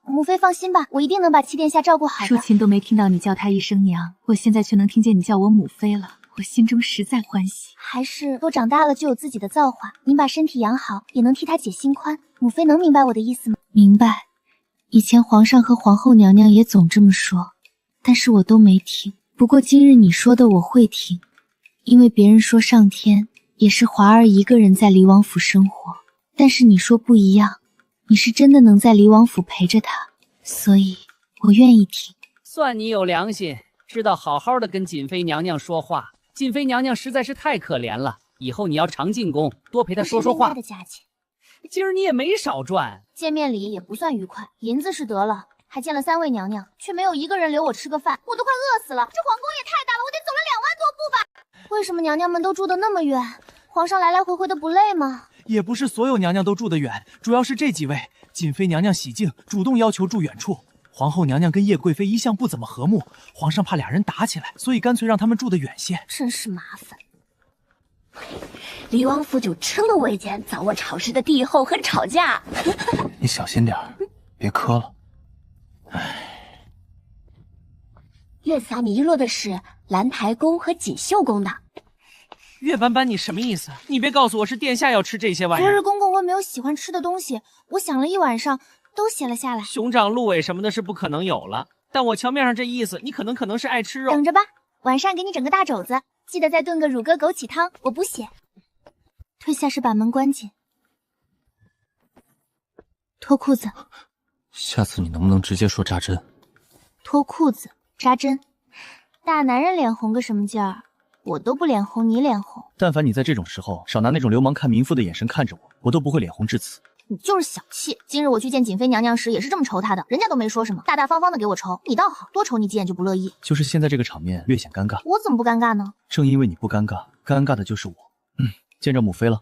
母妃放心吧，我一定能把七殿下照顾好的。
淑琴都没听到你叫她一声娘，我现在却能听见你叫我母妃了，我心中实在欢喜。
还是都长大了就有自己的造化，您把身体养好，也能替他解心宽。母妃能明白我的意思吗？
明白。以前皇上和皇后娘娘也总这么说，但是我都没听。不过今日你说的我会听，因为别人说上天也是华儿一个人在离王府生活，但是你说不一样，你是真的能在离王府陪着他，所以我愿意听。
算你有良心，知道好好的跟瑾妃娘娘说话。瑾妃娘娘实在是太可怜了，以后你要常进宫，多陪她说说话。
的价钱，
今儿你也没少赚，
见面礼也不算愉快，银子是得了，还见了3位娘娘，却没有一个人留我吃个饭，我都快饿死了。这皇宫也太大了，我得走了2万多步吧？为什么娘娘们都住得那么远？皇上来来回回的不累吗？
也不是所有娘娘都住得远，主要是这几位。瑾妃娘娘喜静，主动要求住远处。皇后娘娘跟叶贵妃一向不怎么和睦，皇上怕俩人打起来，所以干脆让他们住得远些。
真是麻烦。
离王府就成了我间掌握朝事的帝后和吵架。
你小心点，别磕了。
月下迷落的是兰台宫和锦绣宫的。
月斑斑，你什么意思？你别告诉我是殿下要吃这些玩意儿。
昨日公公问没有喜欢吃的东西，我想了一晚上，都写了下来。
熊掌、鹿尾什么的是不可能有了，但我瞧面上这意思，你可能是爱吃肉。
等着吧，晚上给你整个大肘子，记得再炖个乳鸽枸杞汤，我补血。退下时把门关紧。脱裤子。
下次你能不能直接说扎针？
脱裤子，扎针。大男人脸红个什么劲儿？我都不脸红，你脸红。
但凡你在这种时候少拿那种流氓看民妇的眼神看着我，我都不会脸红至此。
你就是小气。今日我去见瑾妃娘娘时也是这么瞅她的，人家都没说什么，大大方方的给我瞅。你倒好，多瞅你几眼就不乐意。
就是现在这个场面略显尴尬。
我怎么不尴尬呢？
正因为你不尴尬，尴尬的就是我。见着母妃了。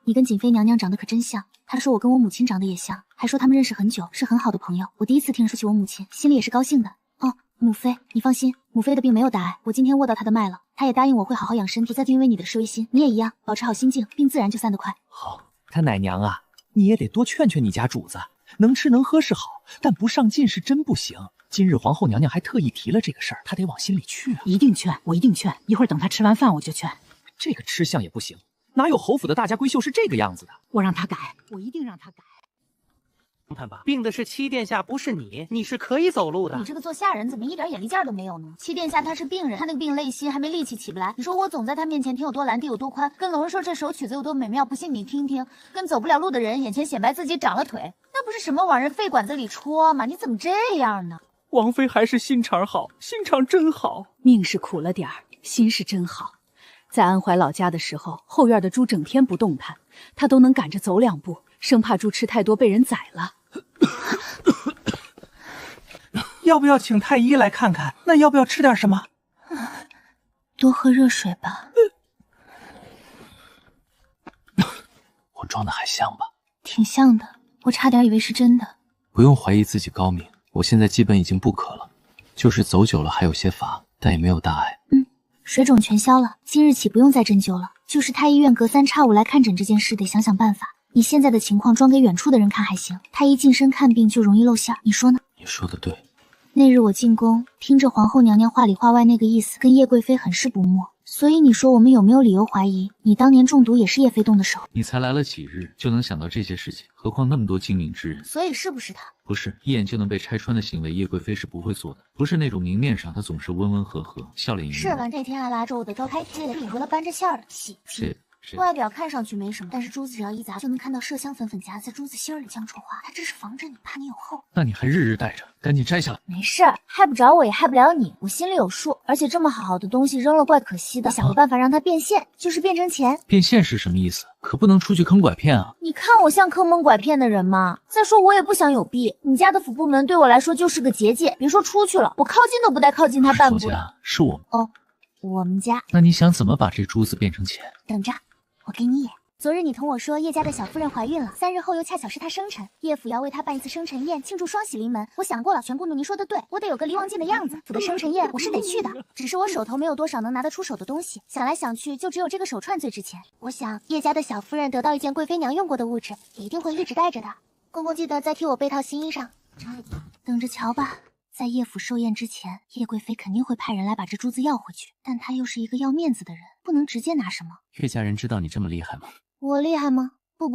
你跟瑾妃娘娘长得可真像，她说我跟我母亲长得也像，还说他们认识很久，是很好的朋友。我第一次听说起我母亲，心里也是高兴的。哦，母妃，你放心，母妃的病没有大碍，我今天握到她的脉了，她也答应我会好好养身体，再因为你的事为心，你也一样，保持好心境，病自然就散得快。
好，他奶娘啊，你也得多劝劝你家主子，能吃能喝是好，但不上进是真不行。今日皇后娘娘还特意提了这个事儿，她得往心里去啊。
一定劝，我一定劝，一会儿等她吃完饭我就劝。
这个吃相也不行，哪有侯府的大家闺秀是这个样子的？
我让她改，我一定让她改。
看吧，病的是七殿下，不是你，你是可以走路的。
你这个做下人怎么一点眼力劲儿都没有呢？七殿下他是病人，他那个病累心，还没力气起不来。你说我总在他面前天有多蓝地有多宽，跟龙儿说这首曲子有多美妙，不信你听听。跟走不了路的人眼前显摆自己长了腿，那不是什么往人肺管子里戳吗？你怎么这样呢？
王妃还是心肠好，心肠真好。
命是苦了点儿，心是真好。在安怀老家的时候，后院的猪整天不动弹，他都能赶着走2步，生怕猪吃太多被人宰了。
要不要请太医来看看？那要不要吃点什么？
多喝热水吧。
我装的还像吧？
挺像的，我差点以为是真的。
不用怀疑自己高明，我现在基本已经不渴了，就是走久了还有些乏，但也没有大碍。
水肿全消了，今日起不用再针灸了。就是太医院隔3差5来看诊这件事，得想想办法。你现在的情况装给远处的人看还行，太医近身看病就容易露馅，你说呢？
你说的对。
那日我进宫，听着皇后娘娘话里话外那个意思，跟叶贵妃很是不睦。所以你说我们有没有理由怀疑，你当年中毒也是叶妃动的手？
你才来了几日，就能想到这些事情，何况那么多精明之人。
所以是不是他？
不是，一眼就能被拆穿的行为，叶贵妃是不会做的。不是那种明面上她总是温温和和，笑脸迎人。
是吧？那天还拉着我的高开接领回了搬着馅儿的喜剧。外表看上去没什么，但是珠子只要一砸，就能看到麝香粉粉夹在珠子心儿里酱臭花。他这是防着你，怕你有后。
那你还日日带着，赶紧摘下来。
没事，害不着我，也害不了你，我心里有数。而且这么好的东西扔了怪可惜的，想个办法让它变现，就是变成钱。
变现是什么意思？可不能出去坑拐骗啊！
你看我像坑蒙拐骗的人吗？再说我也不想有弊，你家的府部门对我来说就是个结界，别说出去了，我靠近都不带靠近他半步的。
是我们
哦，我们家。
那你想怎么把这珠子变成钱？
等着。我给你演。昨日你同我说叶家的小夫人怀孕了，3日后又恰巧是她生辰，叶府要为她办一次生辰宴，庆祝双喜临门。我想过了，玄姑娘您说的对，我得有个离王近的样子，府的生辰宴我是得去的。只是我手头没有多少能拿得出手的东西，想来想去，就只有这个手串最值钱。我想叶家的小夫人得到一件贵妃娘用过的物质，一定会一直带着的。公公记得再替我备套新衣裳，等着瞧吧。在叶府寿宴之前，叶贵妃肯定会派人来把这珠子要回去，但她又是一个要面子的人，不能直接拿什么。
岳家人知道你这么厉害吗？
我厉害吗？不，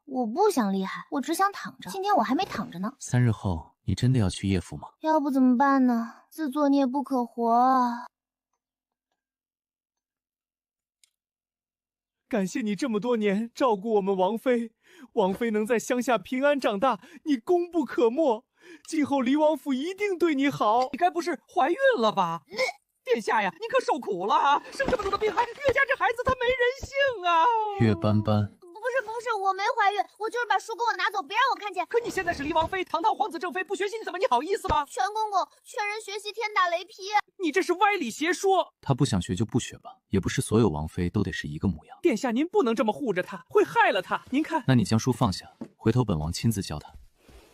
我不想厉害，我只想躺着。今天我还没躺着呢。
3日后你真的要去叶府吗？
要不怎么办呢？自作孽不可活啊！
感谢你这么多年照顾我们王妃，王妃能在乡下平安长大，你功不可没。今后离王府一定对你好。
你该不是怀孕了吧？殿下呀，您可受苦了啊！生这么重的病，岳家这孩子他没人性啊！
岳斑斑，
不是，我没怀孕，我就是把书给我拿走，别让我看见。
可你现在是离王妃，堂堂皇子正妃，不学习你怎么你好意思吗？
全公公，劝人学习天打雷劈，
你这是歪理邪说。
他不想学就不学吧，也不是所有王妃都得是一个模样。
殿下，您不能这么护着他，会害了他。您看，
那你将书放下，回头本王亲自教他。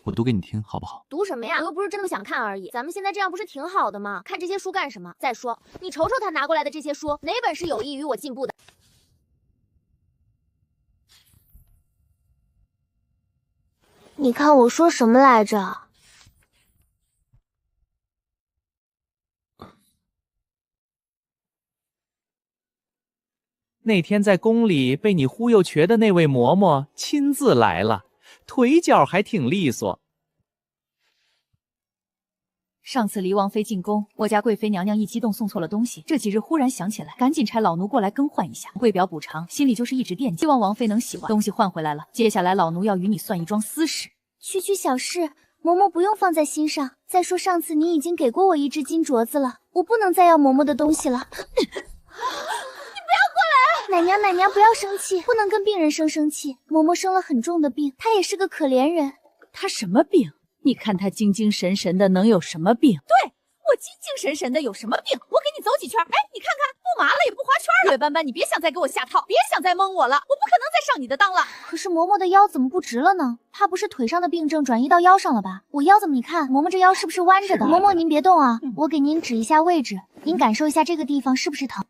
我读给你听，好不好？
读什么呀？我又不是真的想看而已。咱们现在这样不是挺好的吗？看这些书干什么？再说，你瞅瞅他拿过来的这些书，哪本是有益于我进步的？你看我说什么来着？
那天在宫里被你忽悠瘸的那位嬷嬷亲自来了。腿脚还挺利索。
上次离王妃进宫，我家贵妃娘娘一激动送错了东西，这几日忽然想起来，赶紧差老奴过来更换一下，跪表补偿，心里就是一直惦记，希望王妃能喜欢。东西换回来了，接下来老奴要与你算一桩私事。
区区小事，嬷嬷不用放在心上。再说上次你已经给过我一只金镯子了，我不能再要嬷嬷的东西了。奶娘不要生气，不能跟病人生气。嬷嬷生了很重的病，她也是个可怜人。
她什么病？你看她精精神神的，能有什么病？
对，我精精神神的，有什么病？我给你走几圈，哎，你看看，不麻了也不划圈了。岳斑斑，你别想再给我下套，别想再蒙我了，我不可能再上你的当了。
可是嬷嬷的腰怎么不直了呢？怕不是腿上的病症转移到腰上了吧？我腰怎么？你看，嬷嬷这腰是不是弯着的？嬷嬷您别动啊，我给您指一下位置，您感受一下这个地方是不是疼？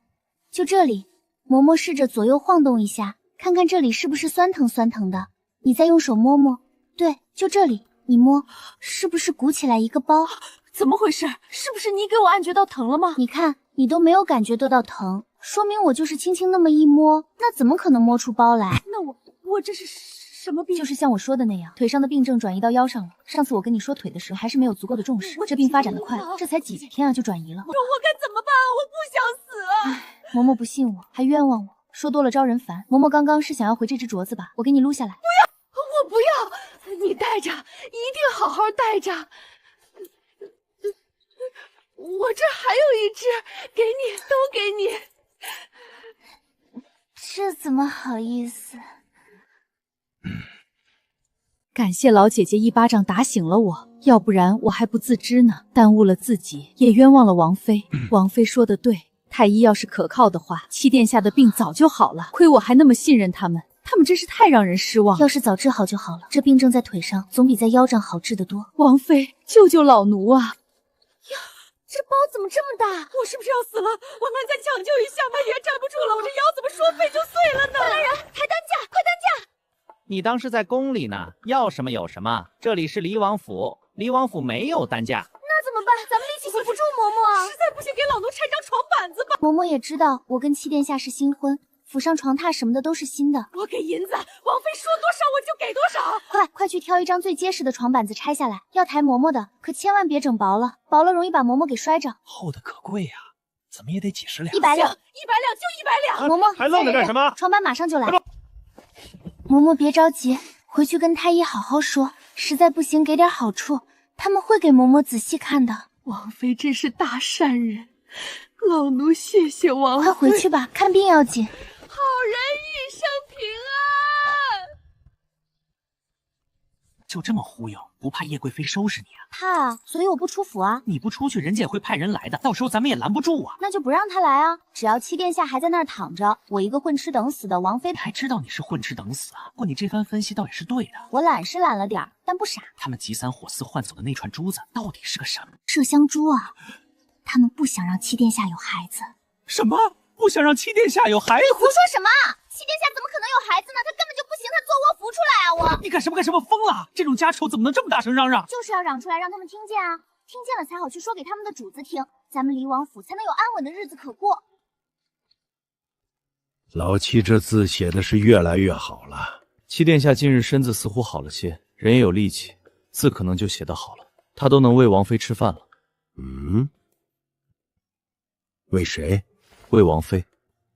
就这里。嬷嬷试着左右晃动一下，看看这里是不是酸疼的。你再用手摸摸，对，就这里，你摸，是不是鼓起来一个包？
怎么回事？是不是你给我按觉到疼了吗？
你看，你都没有感觉得到疼，说明我就是轻轻那么一摸，那怎么可能摸出包来？
那我这是什么病？
就是像我说的那样，腿上的病症转移到腰上了。上次我跟你说腿的时候，还是没有足够的重视，这病发展的快，这才几天啊就转移了。
我该怎么办？我不想死啊！
嬷嬷不信我，还冤枉我，说多了招人烦。嬷嬷刚刚是想要回这只镯子吧？我给你撸下来。
不要，我不要，你带着，一定好好带着。我这还有一只，给你，都给你。
这怎么好意思？
感谢老姐姐一巴掌打醒了我，要不然我还不自知呢，耽误了自己，也冤枉了王妃。王妃说的对。太医要是可靠的话，七殿下的病早就好了。亏我还那么信任他们，他们真是太让人失望。
要是早治好就好了，这病症在腿上，总比在腰上好治得多。
王妃，救救老奴啊！
呀，这包怎么这么大？我是不是要死了？我们再抢救一下吧，也站不住了，我这腰怎么说废就碎了呢？快来人，抬担架，快担架！
你当是在宫里呢，要什么有什么。这里是离王府，离王府没有担架。
那怎么办？咱们力气系不住嬷嬷。
实在不行，给老奴拆张床板子吧。
嬷嬷也知道我跟七殿下是新婚，府上床榻什么的都是新的。
我给银子，王妃说多少我就给多少。
快去挑一张最结实的床板子拆下来，要抬嬷嬷的，可千万别整薄了，薄了容易把嬷嬷给摔着。
厚的可贵呀，怎么也得几十两。
100两，
100两就100两。
嬷嬷
还愣着干什么？
床板马上就来。嬷嬷别着急，回去跟太医好好说，实在不行给点好处，他们会给嬷嬷仔细看的。
王妃真是大善人，老奴谢谢王妃。
快回去吧，看病要紧。
好人一生平安。
就这么忽悠，不怕叶贵妃收拾你啊？
怕啊，所以我不出府啊。
你不出去，人家也会派人来的，到时候咱们也拦不住啊。
那就不让他来啊！只要七殿下还在那儿躺着，我一个混吃等死的王妃
还知道你是混吃等死啊？不过你这番分析倒也是对的。
我懒是懒了点儿，但不傻。
他们急三火四换走的那串珠子到底是个什么？
麝香珠啊！他们不想让七殿下有孩子。
什么？不想让七殿下有孩子？
你胡说什么？七殿下怎么可能有孩子呢？他根本就不行，他坐卧扶出来啊！
你干什么干什么？疯了！这种家丑怎么能这么大声嚷嚷？
就是要嚷出来让他们听见啊！听见了才好去说给他们的主子听，咱们离王府才能有安稳的日子可过。
老七这字写的是越来越好了。
七殿下近日身子似乎好了些，人也有力气，字可能就写得好了。他都能喂王妃吃饭了。
嗯，喂谁？
喂王妃。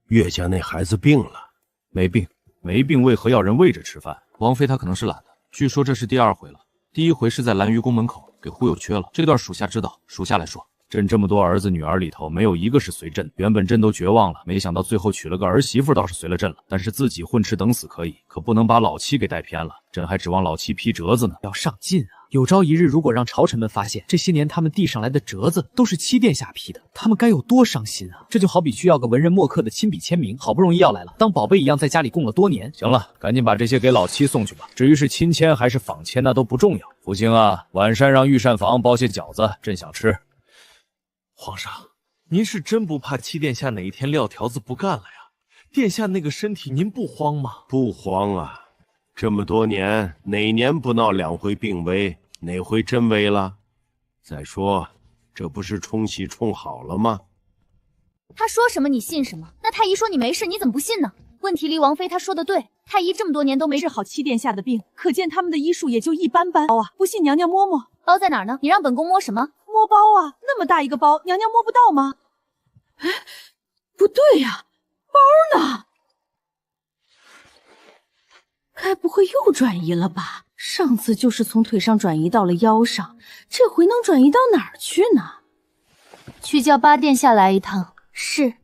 岳家那孩子病了。
没病，没病为何要人喂着吃饭？王妃她可能是懒的，据说这是第2回了。第1回是在兰鱼宫门口给忽悠缺了，这段属下知道。属下来说，朕这么多儿子女儿里头，没有一个是随朕的。原本朕都绝望了，没想到最后娶了个儿媳妇，倒是随了朕了。但是自己混吃等死可以，可不能把老七给带偏了。朕还指望老七批折子呢。
要上进啊！有朝一日，如果让朝臣们发现这些年他们递上来的折子都是七殿下批的，他们该有多伤心啊！这就好比需要个文人墨客的亲笔签名，好不容易要来了，当宝贝一样在家里供了多年。
行了，赶紧把这些给老七送去吧。至于是亲签还是仿签，那都不重要。福星啊，晚膳让御膳房包些饺子，朕想吃。
皇上，您是真不怕七殿下哪一天撂条子不干了呀？殿下那个身体，您不慌吗？
不慌啊。这么多年，哪年不闹2回病危？哪回真危了？再说，这不是冲喜冲好了吗？
他说什么你信什么？那太医说你没事，你怎么不信呢？问题离王妃她说的对，太医这么多年都没治好七殿下的病，可见他们的医术也就一般般。包啊，不信娘娘摸摸。包在哪儿呢？你让本宫摸什么？
摸包啊，那么大一个包，娘娘摸不到吗？哎，不对呀，包呢？该不会又转移了吧？上次就是从腿上转移到了腰上，这回能转移到哪儿去呢？
去叫八殿下来一趟。
是，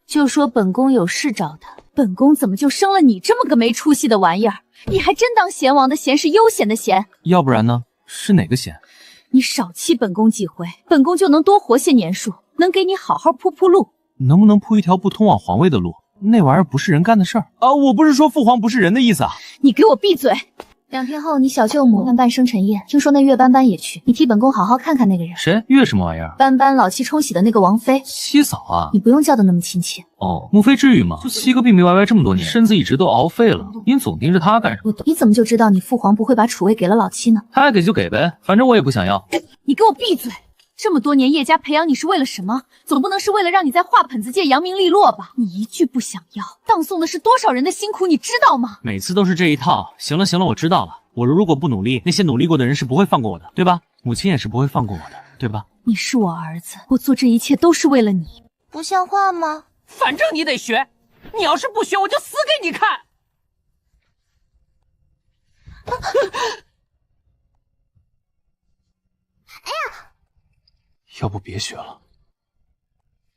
就说本宫有事找他。
本宫怎么就生了你这么个没出息的玩意儿？你还真当贤王的贤是悠闲的闲？
要不然呢？是哪个贤？
你少欺本宫几回，本宫就能多活些年数，能给你好好铺铺路。
能不能铺一条不通往皇位的路？那玩意儿不是人干的事儿啊！我不是说父皇不是人的意思啊！
你给我闭嘴！2天后，你小舅母办生辰宴，听说那岳斑斑也去，你替本宫好好看看那个人。
谁？岳什么玩意儿？
斑斑老七冲喜的那个王妃。
七嫂啊！
你不用叫的那么亲切。
哦，莫非至于吗？就7个病病歪歪这么多年，身子一直都熬废了，您总盯着他干什么？
你怎么就知道你父皇不会把储位给了老七呢？
他爱给就给呗，反正我也不想要。
你给我闭嘴！这么多年叶家培养你是为了什么？总不能是为了让你在画本子界扬名立落吧？你一句不想要，葬送的是多少人的辛苦，你知道吗？
每次都是这一套。行了行了，我知道了。我如果不努力，那些努力过的人是不会放过我的，对吧？母亲也是不会放过我的，对吧？
你是我儿子，我做这一切都是为了你。
不像话吗？
反正你得学，你要是不学，我就死给你看。
哎呀！
要不别学了。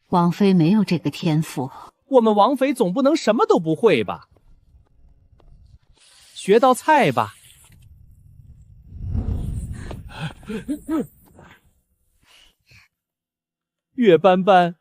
王妃没有这个天赋。
我们王妃总不能什么都不会吧？学道菜吧。岳斑斑，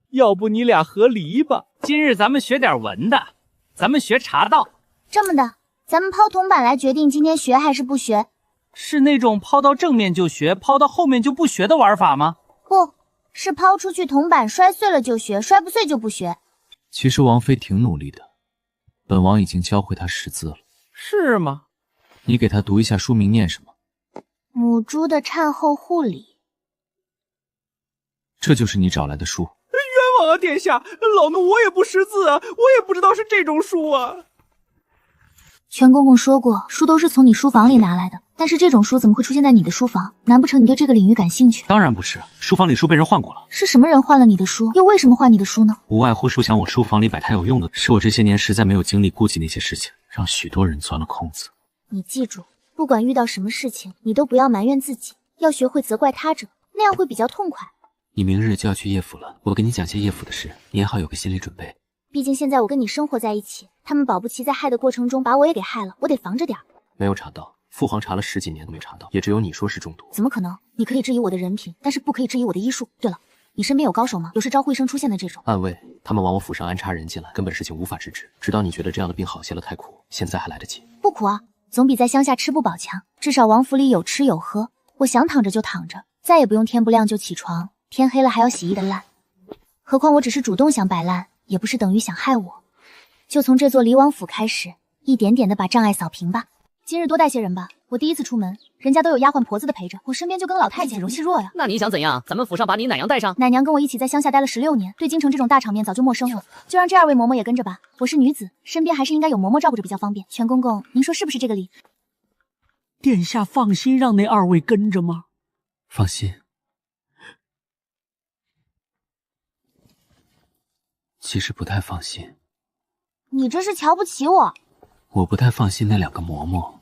要不你俩和离吧？
今日咱们学点文的，咱们学茶道。
这么的，咱们抛铜板来决定今天学还是不学。
是那种抛到正面就学，抛到后面就不学的玩法吗？
不是抛出去铜板摔碎了就学，摔不碎就不学。
其实王妃挺努力的，本王已经教会她识字了。
是吗？
你给她读一下书名念什么？
母猪的产后护理。
这就是你找来的书。
冤枉啊，殿下！老奴我也不识字啊，我也不知道是这种书啊。
全公公说过，书都是从你书房里拿来的，但是这种书怎么会出现在你的书房？难不成你对这个领域感兴趣？
当然不是，书房里书被人换过了。
是什么人换了你的书？又为什么换你的书呢？
无外乎是想我书房里摆摊有用的，是我这些年实在没有精力顾及那些事情，让许多人钻了空子。
你记住，不管遇到什么事情，你都不要埋怨自己，要学会责怪他者，那样会比较痛快。
你明日就要去叶府了，我给你讲些叶府的事，你也好有个心理准备。
毕竟现在我跟你生活在一起，他们保不齐在害的过程中把我也给害了，我得防着点。
没有查到，
父皇查了10几年都没查到，也只有你说是中毒。
怎么可能？你可以质疑我的人品，但是不可以质疑我的医术。对了，你身边有高手吗？有时招呼一声出现的这种。
暗卫，他们往我府上安插人进来，根本事情无法制止。直到你觉得这样的病好些了太苦，现在还来得及。
不苦啊，总比在乡下吃不饱强。至少王府里有吃有喝，我想躺着就躺着，再也不用天不亮就起床，天黑了还要洗衣的烂。何况我只是主动想摆烂，也不是等于想害我。就从这座离王府开始，一点点的把障碍扫平吧。今日多带些人吧，我第一次出门，人家都有丫鬟婆子的陪着，我身边就跟老太监容气弱呀。
那你想怎样？咱们府上把你奶娘带上。
奶娘跟我一起在乡下待了16年，对京城这种大场面早就陌生了，就让这2位嬷嬷也跟着吧。我是女子，身边还是应该有嬷嬷照顾着比较方便。全公公，您说是不是这个理？
殿下放心让那2位跟着吗？
放心。其实不太放心。
你这是瞧不起我。
我不太放心那2个嬷嬷。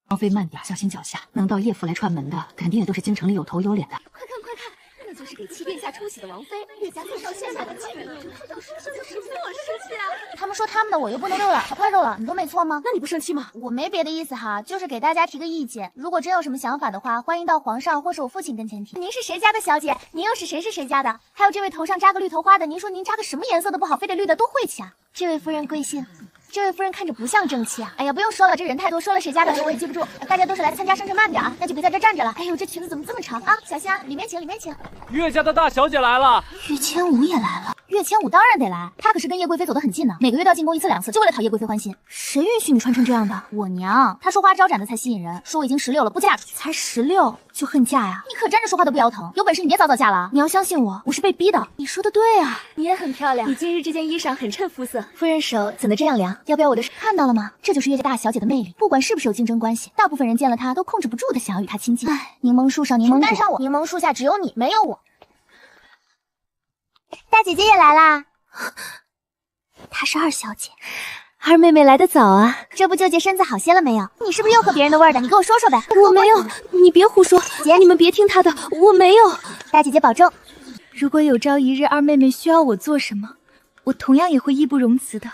王妃慢点，小心脚下。能到叶府来串门的，肯定也都是京城里有头有脸的。
快看快看，那就是给七殿下冲喜的王妃，岳家最到现在的亲人，这都是我生气啊！他们说他们的，我又不能肉了，少块肉了，你都没错吗？
那你不生气吗？
我没别的意思哈，就是给大家提个意见，如果真有什么想法的话，欢迎到皇上或是我父亲跟前提。您是谁家的小姐？您又是谁是谁家的？还有这位头上扎个绿头花的，您说您扎个什么颜色的不好，非得绿的，多晦气啊！这位夫人贵姓？这位夫人看着不像正妻啊！哎呀，不用说了，这人太多，说了谁家的我也记不住。大家都是来参加，生辰慢点啊，那就别在这站着了。哎呦，这裙子怎么这么长啊？小心啊，里面请，里面请。
岳家的大小姐来了。
岳千武也来了。岳千武当然得来，他可是跟叶贵妃走得很近呢，每个月都要进宫1次2次，就为了讨叶贵妃欢心。谁允许你穿成这样的？我娘，她说花招展的才吸引人，说我已经16了，不嫁出去。才16就恨嫁呀？你可站着说话都不腰疼，有本事你别早早嫁了。你要相信我，我是被逼的。你说的对啊，你也很漂亮，你今日这件衣裳很衬肤色。夫人手怎么这样凉？要不要我的手？看到了吗？这就是岳家大小姐的魅力，不管是不是有竞争关系，大部分人见了她都控制不住的想要与她亲近。哎，柠檬树上柠檬果，带上我。柠檬树下只有你，没有我。
大姐姐也来啦。
她是2小姐，2妹妹来得早啊。
这不舅姐身子好些了没有？你是不是又喝别人的味儿的？你给我说说呗。
我没有，你别胡说，姐，你们别听她的，我没有。
大姐姐保重。
如果有朝一日2妹妹需要我做什么，我同样也会义不容辞的。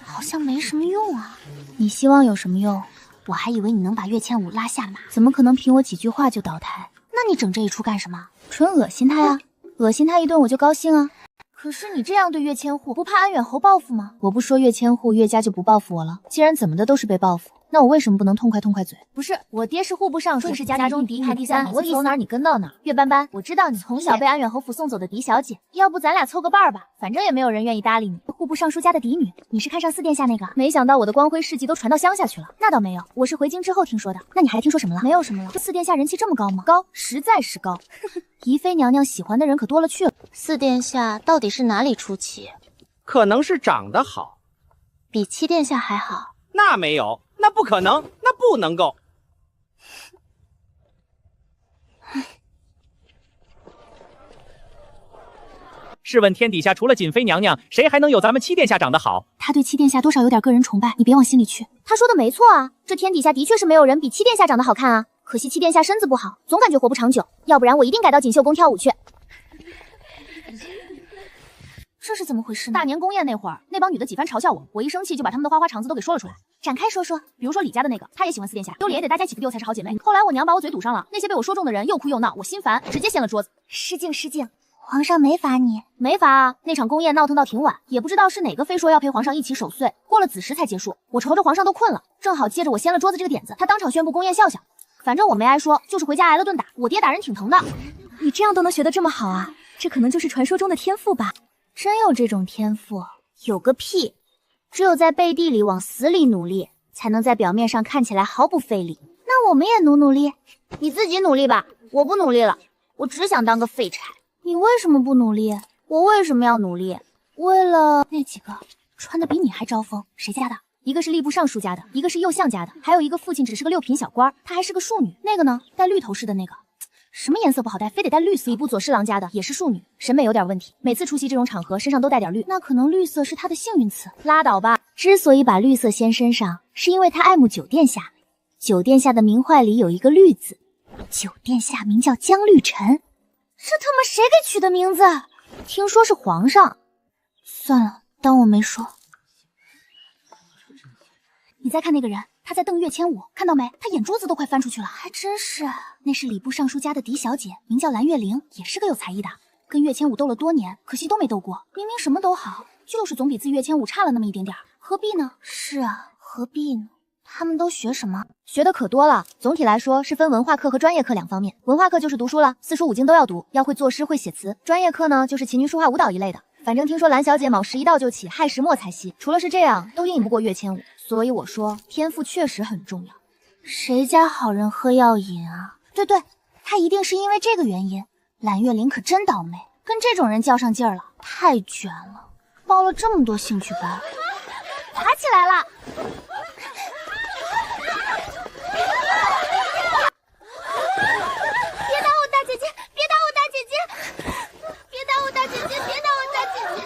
好像没什么用啊。你希望有什么用？我还以为你能把岳千武拉下马，怎么可能凭我几句话就倒台？那你整这一出干什么？纯恶心他呀，恶心他一顿我就高兴啊。可是你这样对岳千户，不怕安远侯报复吗？我不说岳千户，岳家就不报复我了。既然怎么的都是被报复，那我为什么不能痛快痛快嘴？不是，我爹是户部尚书，是家中嫡派第3，我走哪儿你跟到哪儿。岳斑斑，我知道你从小被安远侯府送走的嫡小姐，要不咱俩凑个伴儿吧？反正也没有人愿意搭理你。户部尚书家的嫡女，你是看上4殿下那个？没想到我的光辉事迹都传到乡下去了。那倒没有，我是回京之后听说的。那你还听说什么了？没有什么了。这4殿下人气这么高吗？高，实在是高。宜妃娘娘喜欢的人可多了去了。
4殿下到底是哪里出奇？
可能是长得好，
比7殿下还好？
那没有，那不可能，那不能够。
试问天底下除了瑾妃娘娘，谁还能有咱们7殿下长得好？
他对7殿下多少有点个人崇拜，你别往心里去。
他说的没错啊，这天底下的确是没有人比7殿下长得好看啊。可惜7殿下身子不好，总感觉活不长久，要不然我一定改到锦绣宫跳舞去。
这是怎么回事呢？
大年宫宴那会儿，那帮女的几番嘲笑我，我一生气就把她们的花花肠子都给说了出来。
展开说说。
比如说李家的那个，她也喜欢4殿下，丢脸也得大家一起丢才是好姐妹。后来我娘把我嘴堵上了，那些被我说中的人又哭又闹，我心烦，直接掀了桌子。
失敬失敬，皇上没罚你？
没罚啊，那场宫宴闹腾到挺晚，也不知道是哪个非说要陪皇上一起守岁，过了子时才结束。我瞅着皇上都困了，正好借着我掀了桌子这个点子，他当场宣布宫宴笑笑。反正我没挨说，就是回家挨了顿打。我爹打人挺疼的。
你这样都能学得这么好啊？这可能就是传说中的天赋吧？
真有这种天赋？有个屁！只有在背地里往死里努力，才能在表面上看起来毫不费力。那我们也努力，你自己努力吧，我不努力了，我只想当个废柴。你为什么不努力？我为什么要努力？为了
那几个穿的比你还招风，谁家的？一个是吏部尚书家的，一个是右相家的，还有一个父亲只是个6品小官，她还是个庶女。那个呢，戴绿头饰的那个。什么颜色不好戴，非得戴绿色。礼部左侍郎家的也是庶女，审美有点问题，每次出席这种场合身上都带点绿。那可能绿色是她的幸运词。
拉倒吧，之所以把绿色掀身上，是因为她爱慕9殿下。9殿下的名讳里有一个绿字，9殿下名叫江绿尘。这他妈谁给取的名字？听说是皇上。
算了，当我没说。
你再看那个人，他在瞪岳千武，看到没？他眼珠子都快翻出去了。还真是，那是礼部尚书家的嫡小姐，名叫蓝月玲，也是个有才艺的，跟岳千武斗了多年，可惜都没斗过。明明什么都好，就是总比自己岳千武差了那么一点点，何必呢？是啊，何必呢？他们都学什么？学的可多了。总体来说是分文化课和专业课两方面。文化课就是读书了，四书五经都要读，要会作诗会写词。专业课呢，就是琴棋书画舞蹈一类的。反正听说蓝小姐卯时一到就起，亥时末才息。除了是这样，都赢不过岳千武。所以我说，天赋确实很重要。谁家好人喝药瘾啊？对对，他一定是因为这个原因。蓝月玲可真倒霉，跟这种人较上劲儿了，太卷了，报了这么多兴趣班，爬起来了。别打我大姐姐！别打我大姐姐！别打我大姐姐！别打我大姐姐！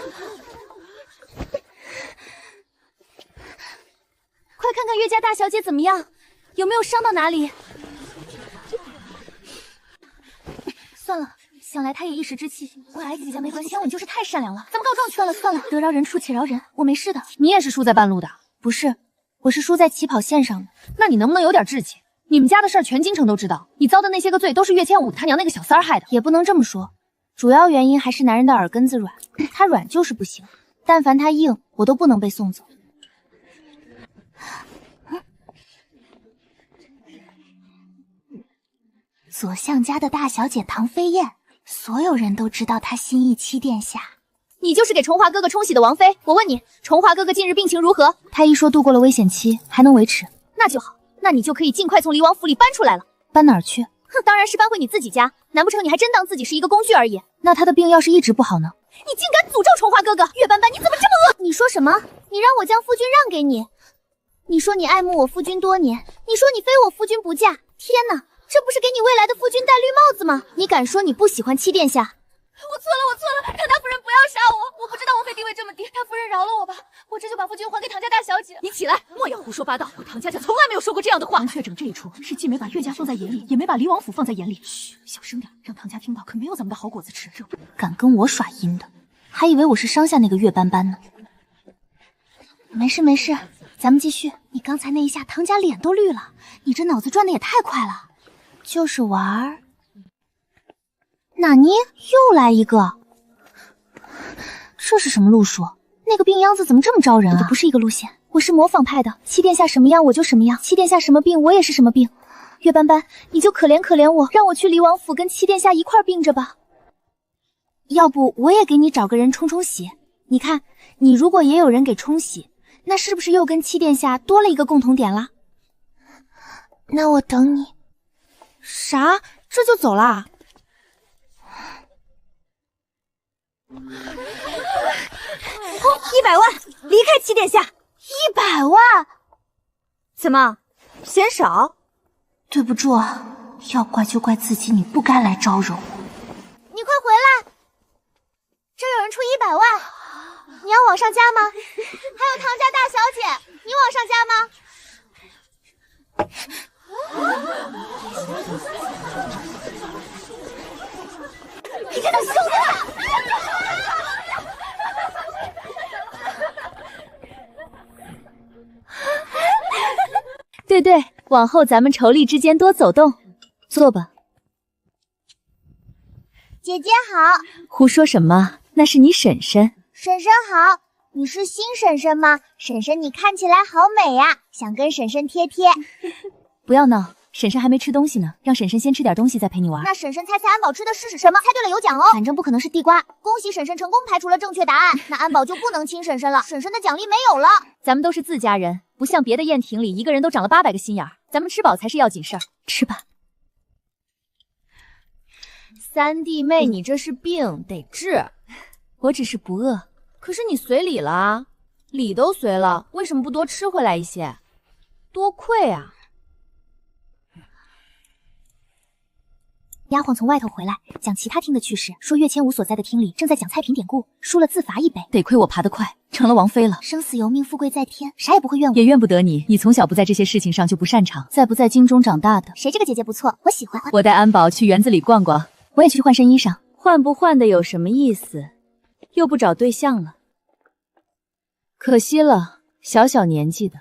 快看看岳家大小姐怎么样，有没有伤到哪里？算了，想来她也一时之气，我挨几下没关系。千稳就是太善良了，咱们告状去了。算了，得饶人处且饶人，我没事的。你也是输在半路的？不是，我是输在起跑线上的。那你能不能有点志气？你们家的事儿全京城都知道，你遭的那些个罪都是岳千武他娘那个小三儿害的。也不能这么说，主要原因还是男人的耳根子软，他软就是不行，但凡他硬，我都不能被送走。左相家的大小姐唐飞燕，所有人都知道她心意七殿下。你就是给崇华哥哥冲喜的王妃。我问你，崇华哥哥近日病情如何？他一说度过了危险期，还能维持，那就好。那你就可以尽快从离王府里搬出来了。搬哪儿去？哼，当然是搬回你自己家。难不成你还真当自己是一个工具而已？那他的病要是一直不好呢？你竟敢诅咒崇华哥哥！岳斑斑，你怎么这么恶？你说什么？你让我将夫君让给你？你说你爱慕我夫君多年，你说你非我夫君不嫁。天哪！这不是给你未来的夫君戴绿帽子吗？你敢说你不喜欢七殿下？我错了，让大夫人不要杀我！我不知道王妃地位这么低，大夫人饶了我吧，我这就把夫君还给唐家大小姐。你起来，莫要胡说八道！我唐家从来没有说过这样的话。王雀整这一出，是既没把岳家放在眼里，也没把离王府放在眼里。嘘，小声点，让唐家听到可没有咱们的好果子吃。敢跟我耍阴的，还以为我是伤下那个岳斑斑呢。没事没事，咱们继续。你刚才那一下，唐家脸都绿了，你这脑子转的也太快了。就是玩儿。纳尼？又来一个？这是什么路数？那个病秧子怎么这么招人啊？我的不是一个路线，我是模仿派的。七殿下什么样我就什么样，七殿下什么病我也是什么病。岳斑斑，你就可怜可怜我，让我去离王府跟七殿下一块病着吧。要不我也给你找个人冲冲喜。你看，你如果也有人给冲喜，那是不是又跟七殿下多了一个共同点啦？那我等你。啥？这就走啦？100万，离开七殿下。100万？怎么，嫌少？对不住啊，要怪就怪自己，你不该来招惹我。你快回来，这有人出100万，你要往上加吗？还有唐家大小姐，你往上加吗？你看他凶的！对对，往后咱们妯娌之间多走动。坐吧。姐姐好。胡说什么？那是你婶婶。婶婶好，你是新婶婶吗？婶婶你看起来好美呀，想跟婶婶贴贴。不要闹。婶婶还没吃东西呢，让婶婶先吃点东西再陪你玩。那婶婶猜安保吃的是什么？猜对了有奖哦。反正不可能是地瓜。恭喜婶婶成功排除了正确答案，那安保就不能亲婶婶了，婶婶的奖励没有了。咱们都是自家人，不像别的宴庭里一个人都长了800个心眼儿，咱们吃饱才是要紧事儿。吃吧。三弟妹，你这是病得治。我只是不饿。可是你随礼了啊，礼都随了，为什么不多吃回来一些？多亏啊。丫鬟从外头回来，讲其他厅的趣事，说岳千武所在的厅里正在讲菜品典故，输了自罚1杯。得亏我爬得快，成了王妃了。生死由命，富贵在天，啥也不会怨我，也怨不得你。你从小不在这些事情上就不擅长，在不在京中长大的。谁这个姐姐不错，我喜欢。我带安保去园子里逛逛，我也去换身衣裳。换不换的有什么意思？又不找对象了，可惜了，小小年纪的。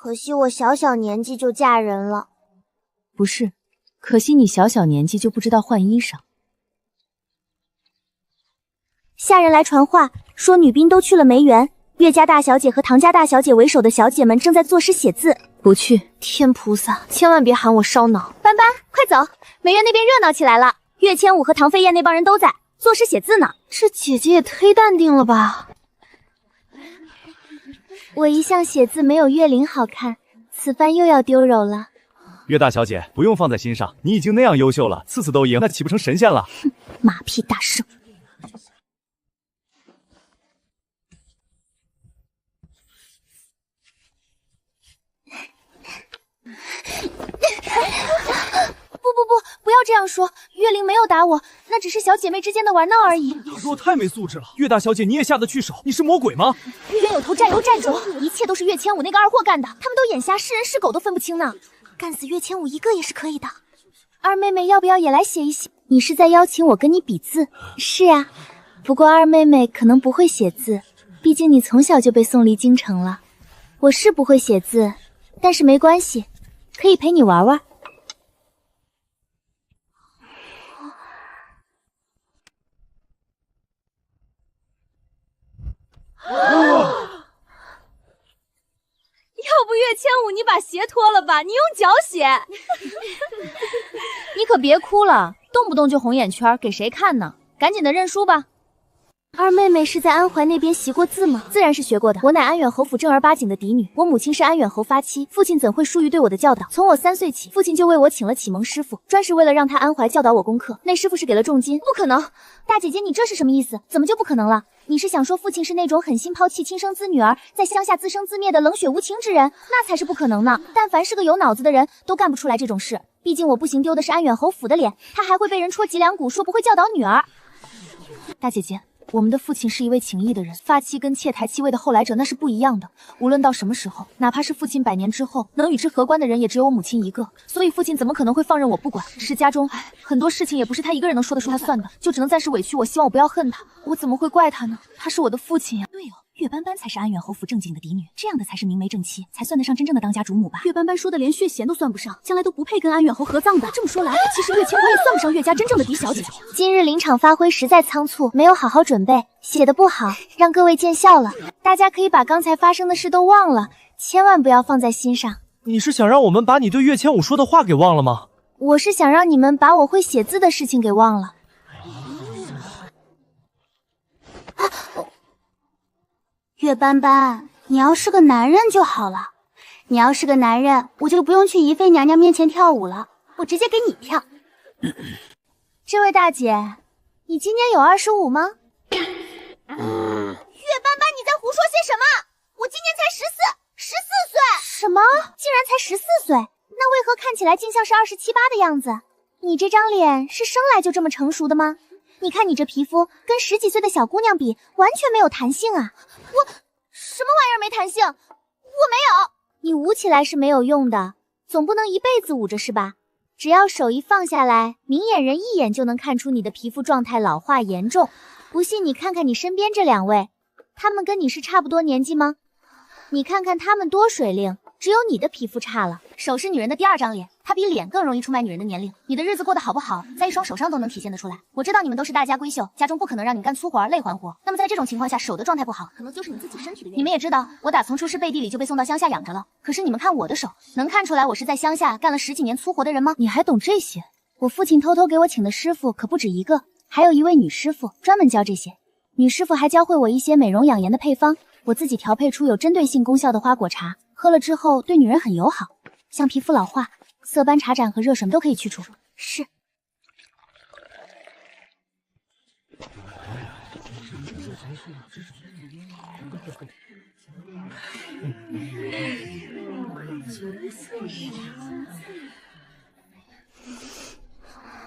可惜我小小年纪就嫁人了。
不是，可惜你小小年纪就不知道换衣裳。
下人来传话，说女兵都去了梅园，岳家大小姐和唐家大小姐为首的小姐们正在作诗写字。
不去。
天菩萨，千万别喊我烧脑。斑斑，快走，梅园那边热闹起来了，岳千武和唐飞燕那帮人都在作诗写字呢。这姐姐也忒淡定了吧。我一向写字没有岳灵好看，此番又要丢篓了。
岳大小姐不用放在心上，你已经那样优秀了，次次都赢，那岂不成神仙了？
哼，马屁大圣。不要这样说，岳灵没有打我，那只是小姐妹之间的玩闹而已。
他说我太没素质了，岳大小姐你也下得去手？你是魔鬼吗？
冤有头债有债主，一切都是岳千武那个二货干的，他们都眼瞎，是人是狗都分不清呢。干死岳千武一个也是可以的。二妹妹要不要也来写一写？你是在邀请我跟你比字？是啊，不过二妹妹可能不会写字，毕竟你从小就被送离京城了。我是不会写字，但是没关系，可以陪你玩玩。
要不岳千武，你把鞋脱了吧，你用脚写。
你可别哭了，动不动就红眼圈，给谁看呢？赶紧的认输吧。
二妹妹是在安怀那边习过字吗？自然是学过的。我乃安远侯府正儿八经的嫡女，我母亲是安远侯发妻，父亲怎会疏于对我的教导？从我3岁起，父亲就为我请了启蒙师傅，专是为了让他安怀教导我功课。那师傅是给了重金。不可能，大姐姐，你这是什么意思？怎么就不可能了？你是想说父亲是那种狠心抛弃亲生子女儿，在乡下自生自灭的冷血无情之人？那才是不可能呢！但凡是个有脑子的人都干不出来这种事。毕竟我不行丢的是安远侯府的脸，他还会被人戳脊梁骨，说不会教导女儿。大姐姐，我们的父亲是一位情义的人，发妻跟妾抬妻位的后来者那是不一样的。无论到什么时候，哪怕是父亲100年之后，能与之合观的人也只有我母亲一个，所以父亲怎么可能会放任我不管？只是家中很多事情也不是他一个人能说得出他算的，就只能暂时委屈我，希望我不要恨他。我怎么会怪他呢？他是我的父亲呀。
对哦，岳斑斑才是安远侯府正经的嫡女，这样的才是明媒正妻，才算得上真正的当家主母吧。岳斑斑说的连血弦都算不上，将来都不配跟安远侯合葬的。这么说来，其实岳千华也算不上岳家真正的嫡小姐。
今日临场发挥实在仓促，没有好好准备，写的不好，让各位见笑了。大家可以把刚才发生的事都忘了，千万不要放在心上。
你是想让我们把你对岳千武说的话给忘了吗？
我是想让你们把我会写字的事情给忘了。
岳斑斑，你要是个男人就好了。你要是个男人，我就不用去宜妃娘娘面前跳舞了，我直接给你跳。
这位大姐，你今年有25吗？岳斑斑，你在胡说些什么？我今年才14岁。什么？竟然才14岁？那为何看起来竟像是27、8的样子？你这张脸是生来就这么成熟的吗？你看你这皮肤，跟10几岁的小姑娘比，完全没有弹性啊！我什么玩意儿没弹性？我没有。你捂起来是没有用的，总不能一辈子捂着是吧？只要手一放下来，明眼人一眼就能看出你的皮肤状态老化严重。不信你看看你身边这2位，他们跟你是差不多年纪吗？你看看他们多水灵，只有你的皮肤差了。手是女人的第2张脸，它比脸更容易出卖女人的年龄。你的日子过得好不好，在一双手上都能体现得出来。我知道你们都是大家闺秀，家中不可能让你干粗活累环活。那么在这种情况下，手的状态不好，可能就是你自己身体的原因。你们也知道，我打从出师背地里就被送到乡下养着了。可是你们看我的手，能看出来我是在乡下干了10几年粗活的人吗？你还懂这些？我父亲偷偷给我请的师傅可不止一个，还有一位女师傅专门教这些。女师傅还教会我一些美容养颜的配方，我自己调配出有针对性功效的花果茶，喝了之后对女人很友好，像皮肤老化、色斑、茶疹和热水都可以去除。是。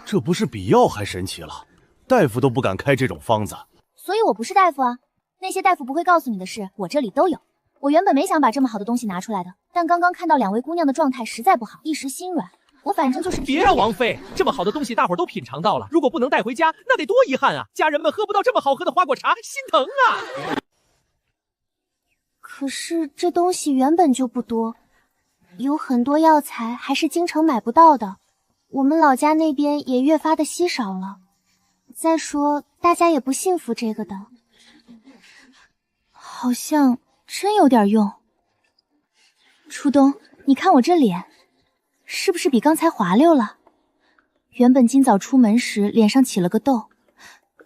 这不是比药还神奇了，大夫都不敢开这种方子。
所以我不是大夫啊，那些大夫不会告诉你的事，我这里都有。我原本没想把这么好的东西拿出来的，但刚刚看到2位姑娘的状态实在不好，一时心软。我反正就是……
别啊，王妃，这么好的东西大伙儿都品尝到了，如果不能带回家，那得多遗憾啊！家人们喝不到这么好喝的花果茶，心疼啊！
可是这东西原本就不多，有很多药材还是京城买不到的，我们老家那边也越发的稀少了。再说，大家也不信服这个的，好像真有点用。初冬，你看我这脸，是不是比刚才滑溜了？原本今早出门时脸上起了个痘，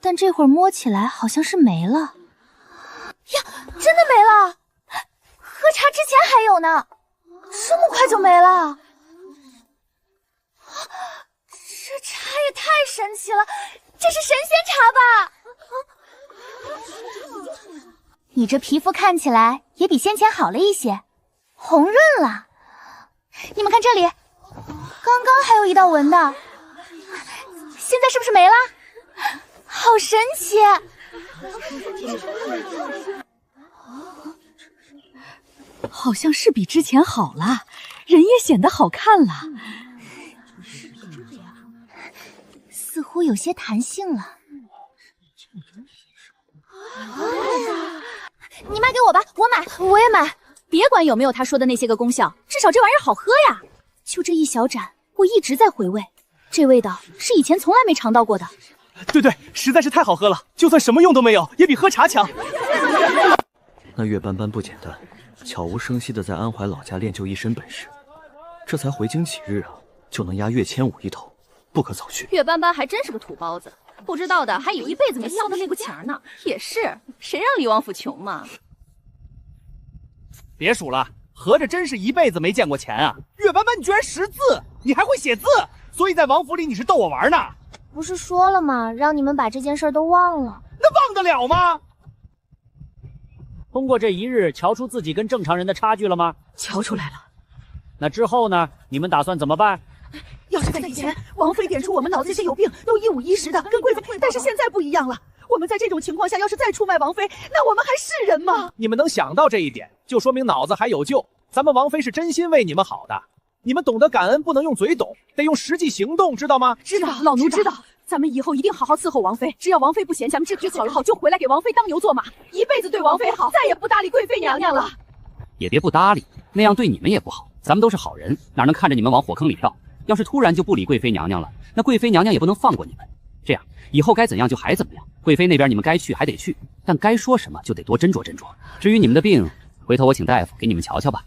但这会儿摸起来好像是没了。呀，真的没了！喝茶之前还有呢，这么快就没了？这茶也太神奇了，这是神仙茶吧？你这皮肤看起来也比先前好了一些，红润了。你们看这里，刚刚还有一道纹的，现在是不是没了？好神奇！
好像是比之前好了，人也显得好看了，
似乎有些弹性了。你卖给我吧，我买，我也买。别管有没有他说的那些个功效，至少这玩意儿好喝呀。就这一小盏，我一直在回味，这味道是以前从来没尝到过的。
对，实在是太好喝了，就算什么用都没有，也比喝茶强。
那岳斑斑不简单，悄无声息地在安怀老家练就一身本事，这才回京几日啊，就能压岳千武一头，不可小觑。
岳斑斑还真是个土包子，不知道的还以为一辈子没要到那步钱呢。也是，谁让李王府穷嘛？
别数了，合着真是一辈子没见过钱啊！岳斑斑，你居然识字，你还会写字，所以在王府里你是逗我玩呢？
不是说了吗？让你们把这件事都忘了。
那忘得了吗？
通过这一日，瞧出自己跟正常人的差距了吗？
瞧出来了。
那之后呢？你们打算怎么办？
要是在以前，王妃点出我们脑子这些有病都一五一十的，跟贵妃，但是现在不一样了。我们在这种情况下，要是再出卖王妃，那我们还是人吗？
你们能想到这一点，就说明脑子还有救。咱们王妃是真心为你们好的，你们懂得感恩，不能用嘴懂，得用实际行动，知道吗？
知道，老奴知道。咱们以后一定好好伺候王妃，只要王妃不嫌，咱们这日子好就回来给王妃当牛做马，一辈子对王妃好，再也不搭理贵妃娘娘了。
也别不搭理，那样对你们也不好。咱们都是好人，哪能看着你们往火坑里跳？要是突然就不理贵妃娘娘了，那贵妃娘娘也不能放过你们。这样以后该怎样就还怎么样。贵妃那边你们该去还得去，但该说什么就得多斟酌斟酌。至于你们的病，回头我请大夫给你们瞧瞧吧。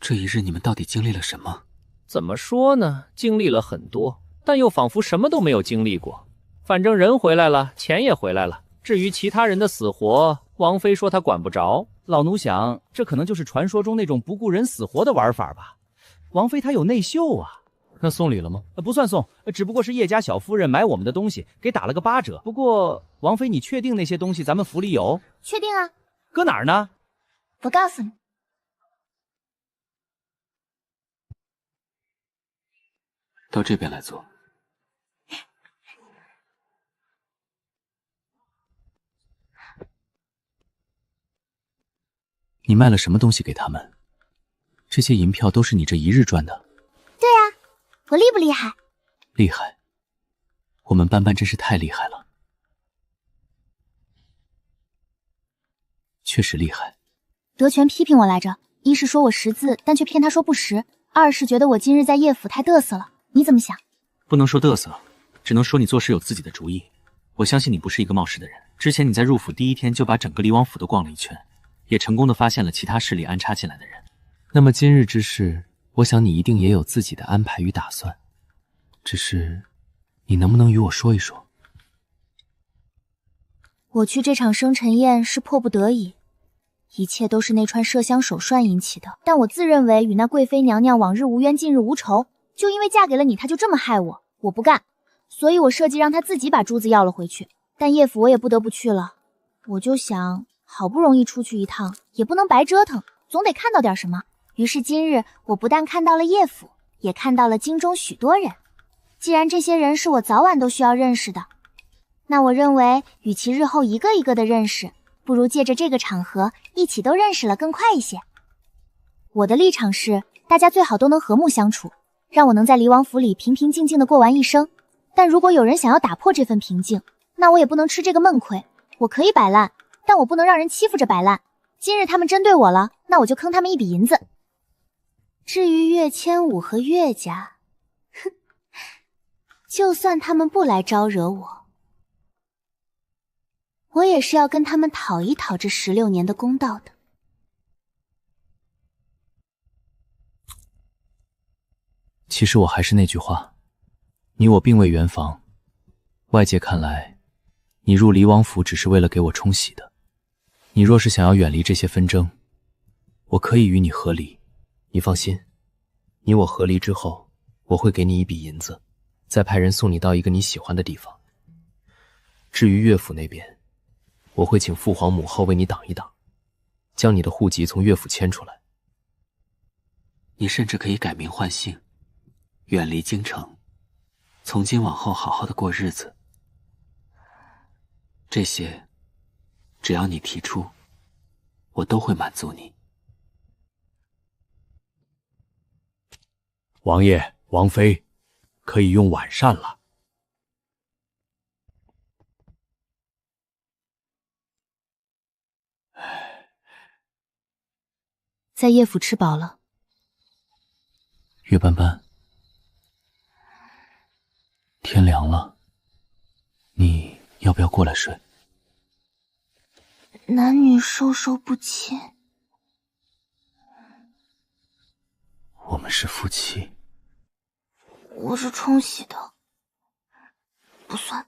这一日你们到底经历了什么？
怎么说呢？经历了很多，但又仿佛什么都没有经历过。反正人回来了，钱也回来了。至于其他人的死活，王妃说她管不着。
老奴想，这可能就是传说中那种不顾人死活的玩法吧。王妃她有内秀啊。
那送礼了吗？
不算送，只不过是叶家小夫人买我们的东西，给打了个8折。不过，王妃，你确定那些东西咱们府里有？
确定啊。
搁哪儿呢？
我告诉你。
到这边来坐。
你卖了什么东西给他们？这些银票都是你这一日赚的？
对啊，我厉不厉害？
厉害。我们斑斑真是太厉害了。确实厉害。
德全批评我来着，一是说我识字，但却骗他说不识；二是觉得我今日在叶府太嘚瑟了。你怎么想？
不能说嘚瑟，只能说你做事有自己的主意。我相信你不是一个冒失的人。之前你在入府第一天就把整个离王府都逛了一圈，也成功的发现了其他势力安插进来的人。那么今日之事，我想你一定也有自己的安排与打算。只是，你能不能与我说一说？
我去这场生辰宴是迫不得已，一切都是那串麝香手涮引起的。但我自认为与那贵妃娘娘往日无冤，近日无仇。就因为嫁给了你，她就这么害我，我不干，所以我设计让她自己把珠子要了回去。但叶府我也不得不去了，我就想，好不容易出去一趟，也不能白折腾，总得看到点什么。于是今日我不但看到了叶府，也看到了京中许多人。既然这些人是我早晚都需要认识的，那我认为，与其日后一个一个的认识，不如借着这个场合一起都认识了更快一些。我的立场是，大家最好都能和睦相处。让我能在离王府里平平静静的过完一生，但如果有人想要打破这份平静，那我也不能吃这个闷亏。我可以摆烂，但我不能让人欺负着摆烂。今日他们针对我了，那我就坑他们一笔银子。至于岳千武和岳家，哼，就算他们不来招惹我，我也是要跟他们讨一讨这16年的公道的。
其实我还是那句话，你我并未圆房，外界看来，你入离王府只是为了给我冲喜的。你若是想要远离这些纷争，我可以与你和离。你放心，你我和离之后，我会给你一笔银子，再派人送你到一个你喜欢的地方。至于岳府那边，我会请父皇母后为你挡一挡，将你的户籍从岳府迁出来。
你甚至可以改名换姓，远离京城，从今往后好好的过日子。这些，只要你提出，我都会满足你。
王爷、王妃，可以用晚膳了。
在叶府吃饱了。
岳斑斑，天凉了，你要不要过来睡？
男女授受不亲，
我们是夫妻。
我是冲喜的，不算。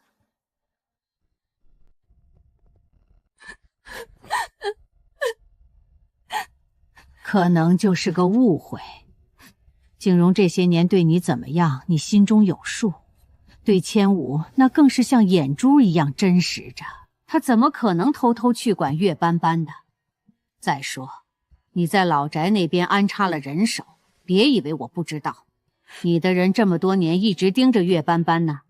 可能就是个误会。景荣这些年对你怎么样，你心中有数。对千武那更是像眼珠一样真实着，他怎么可能偷偷去管岳斑斑的？再说，你在老宅那边安插了人手，别以为我不知道。你的人这么多年一直盯着岳斑斑呢，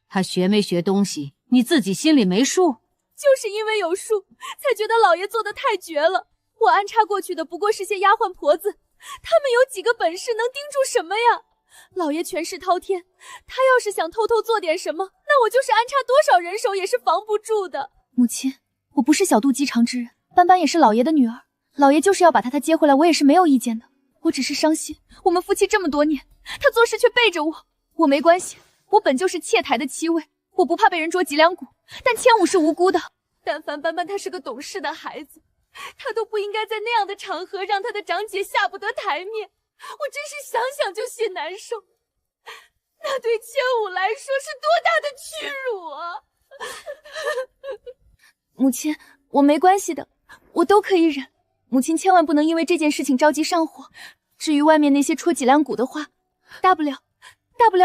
他学没学东西，你自己心里没数？
就是因为有数，才觉得老爷做的太绝了。我安插过去的不过是些丫鬟婆子，他们有几个本事能盯住什么呀？老爷权势滔天，他要是想偷偷做点什么，那我就是安插多少人手也是防不住的。
母亲，我不是小肚鸡肠之人，斑斑也是老爷的女儿，老爷就是要把她接回来，我也是没有意见的。我只是伤心，我们夫妻这么多年，他做事却背着我。我没关系，我本就是妾台的妻位，我不怕被人捉脊梁骨，但千武是无辜的。
但凡斑斑他是个懂事的孩子，他都不应该在那样的场合让他的长姐下不得台面。我真是想想就心难受，那对千武来说是多大的屈辱啊！
母亲，我没关系的，我都可以忍。母亲千万不能因为这件事情着急上火。至于外面那些戳脊梁骨的话，大不了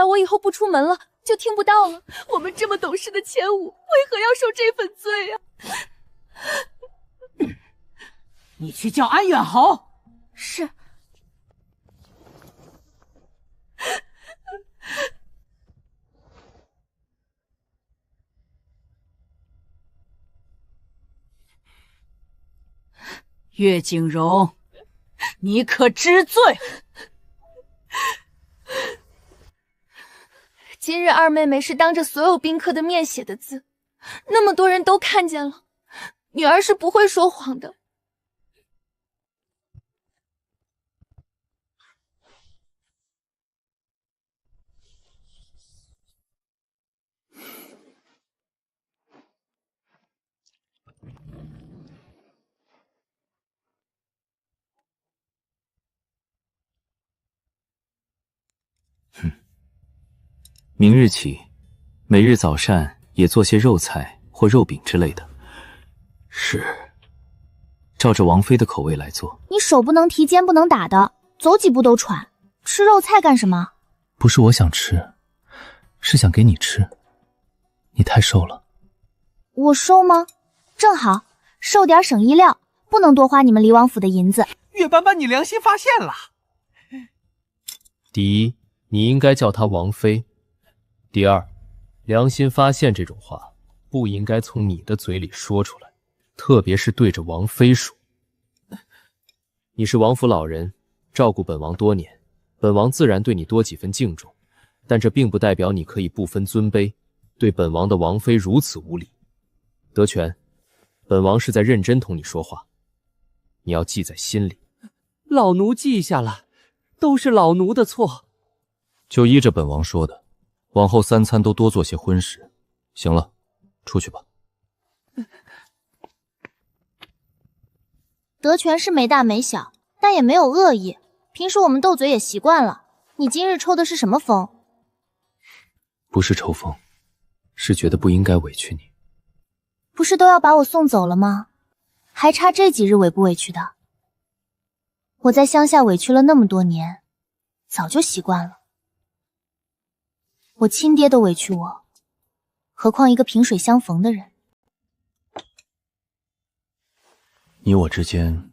我以后不出门了，就听不到了。
我们这么懂事的千武，为何要受这份罪啊？
你去叫安远侯。
是。
岳景荣，你可知罪？
今日二妹妹是当着所有宾客的面写的字，那么多人都看见了，女儿是不会说谎的。
明日起，每日早膳也做些肉菜或肉饼之类的。是，照着王妃的口味来做。
你手不能提，肩不能打的，走几步都喘。吃肉菜干什么？
不是我想吃，是想给你吃。你太瘦了。
我瘦吗？正好，瘦点省衣料，不能多花你们离王府的银子。
岳斑斑，你良心发现了。
第一，你应该叫她王妃。第二，良心发现这种话不应该从你的嘴里说出来，特别是对着王妃说。你是王府老人，照顾本王多年，本王自然对你多几分敬重，但这并不代表你可以不分尊卑，对本王的王妃如此无礼。德全，本王是在认真同你说话。
你要记在心里。
老奴记下了，都是老奴的错。
就依着本王说的，往后3餐都多做些荤食。行了，出去吧。
德全是没大没小，但也没有恶意。平时我们斗嘴也习惯了。你今日抽的是什么风？
不是抽风，是觉得不应该委屈你。
不是都要把我送走了吗？还差这几日委不委屈的？我在乡下委屈了那么多年，早就习惯了。我亲爹都委屈我，何况一个萍水相逢的人。
你我之间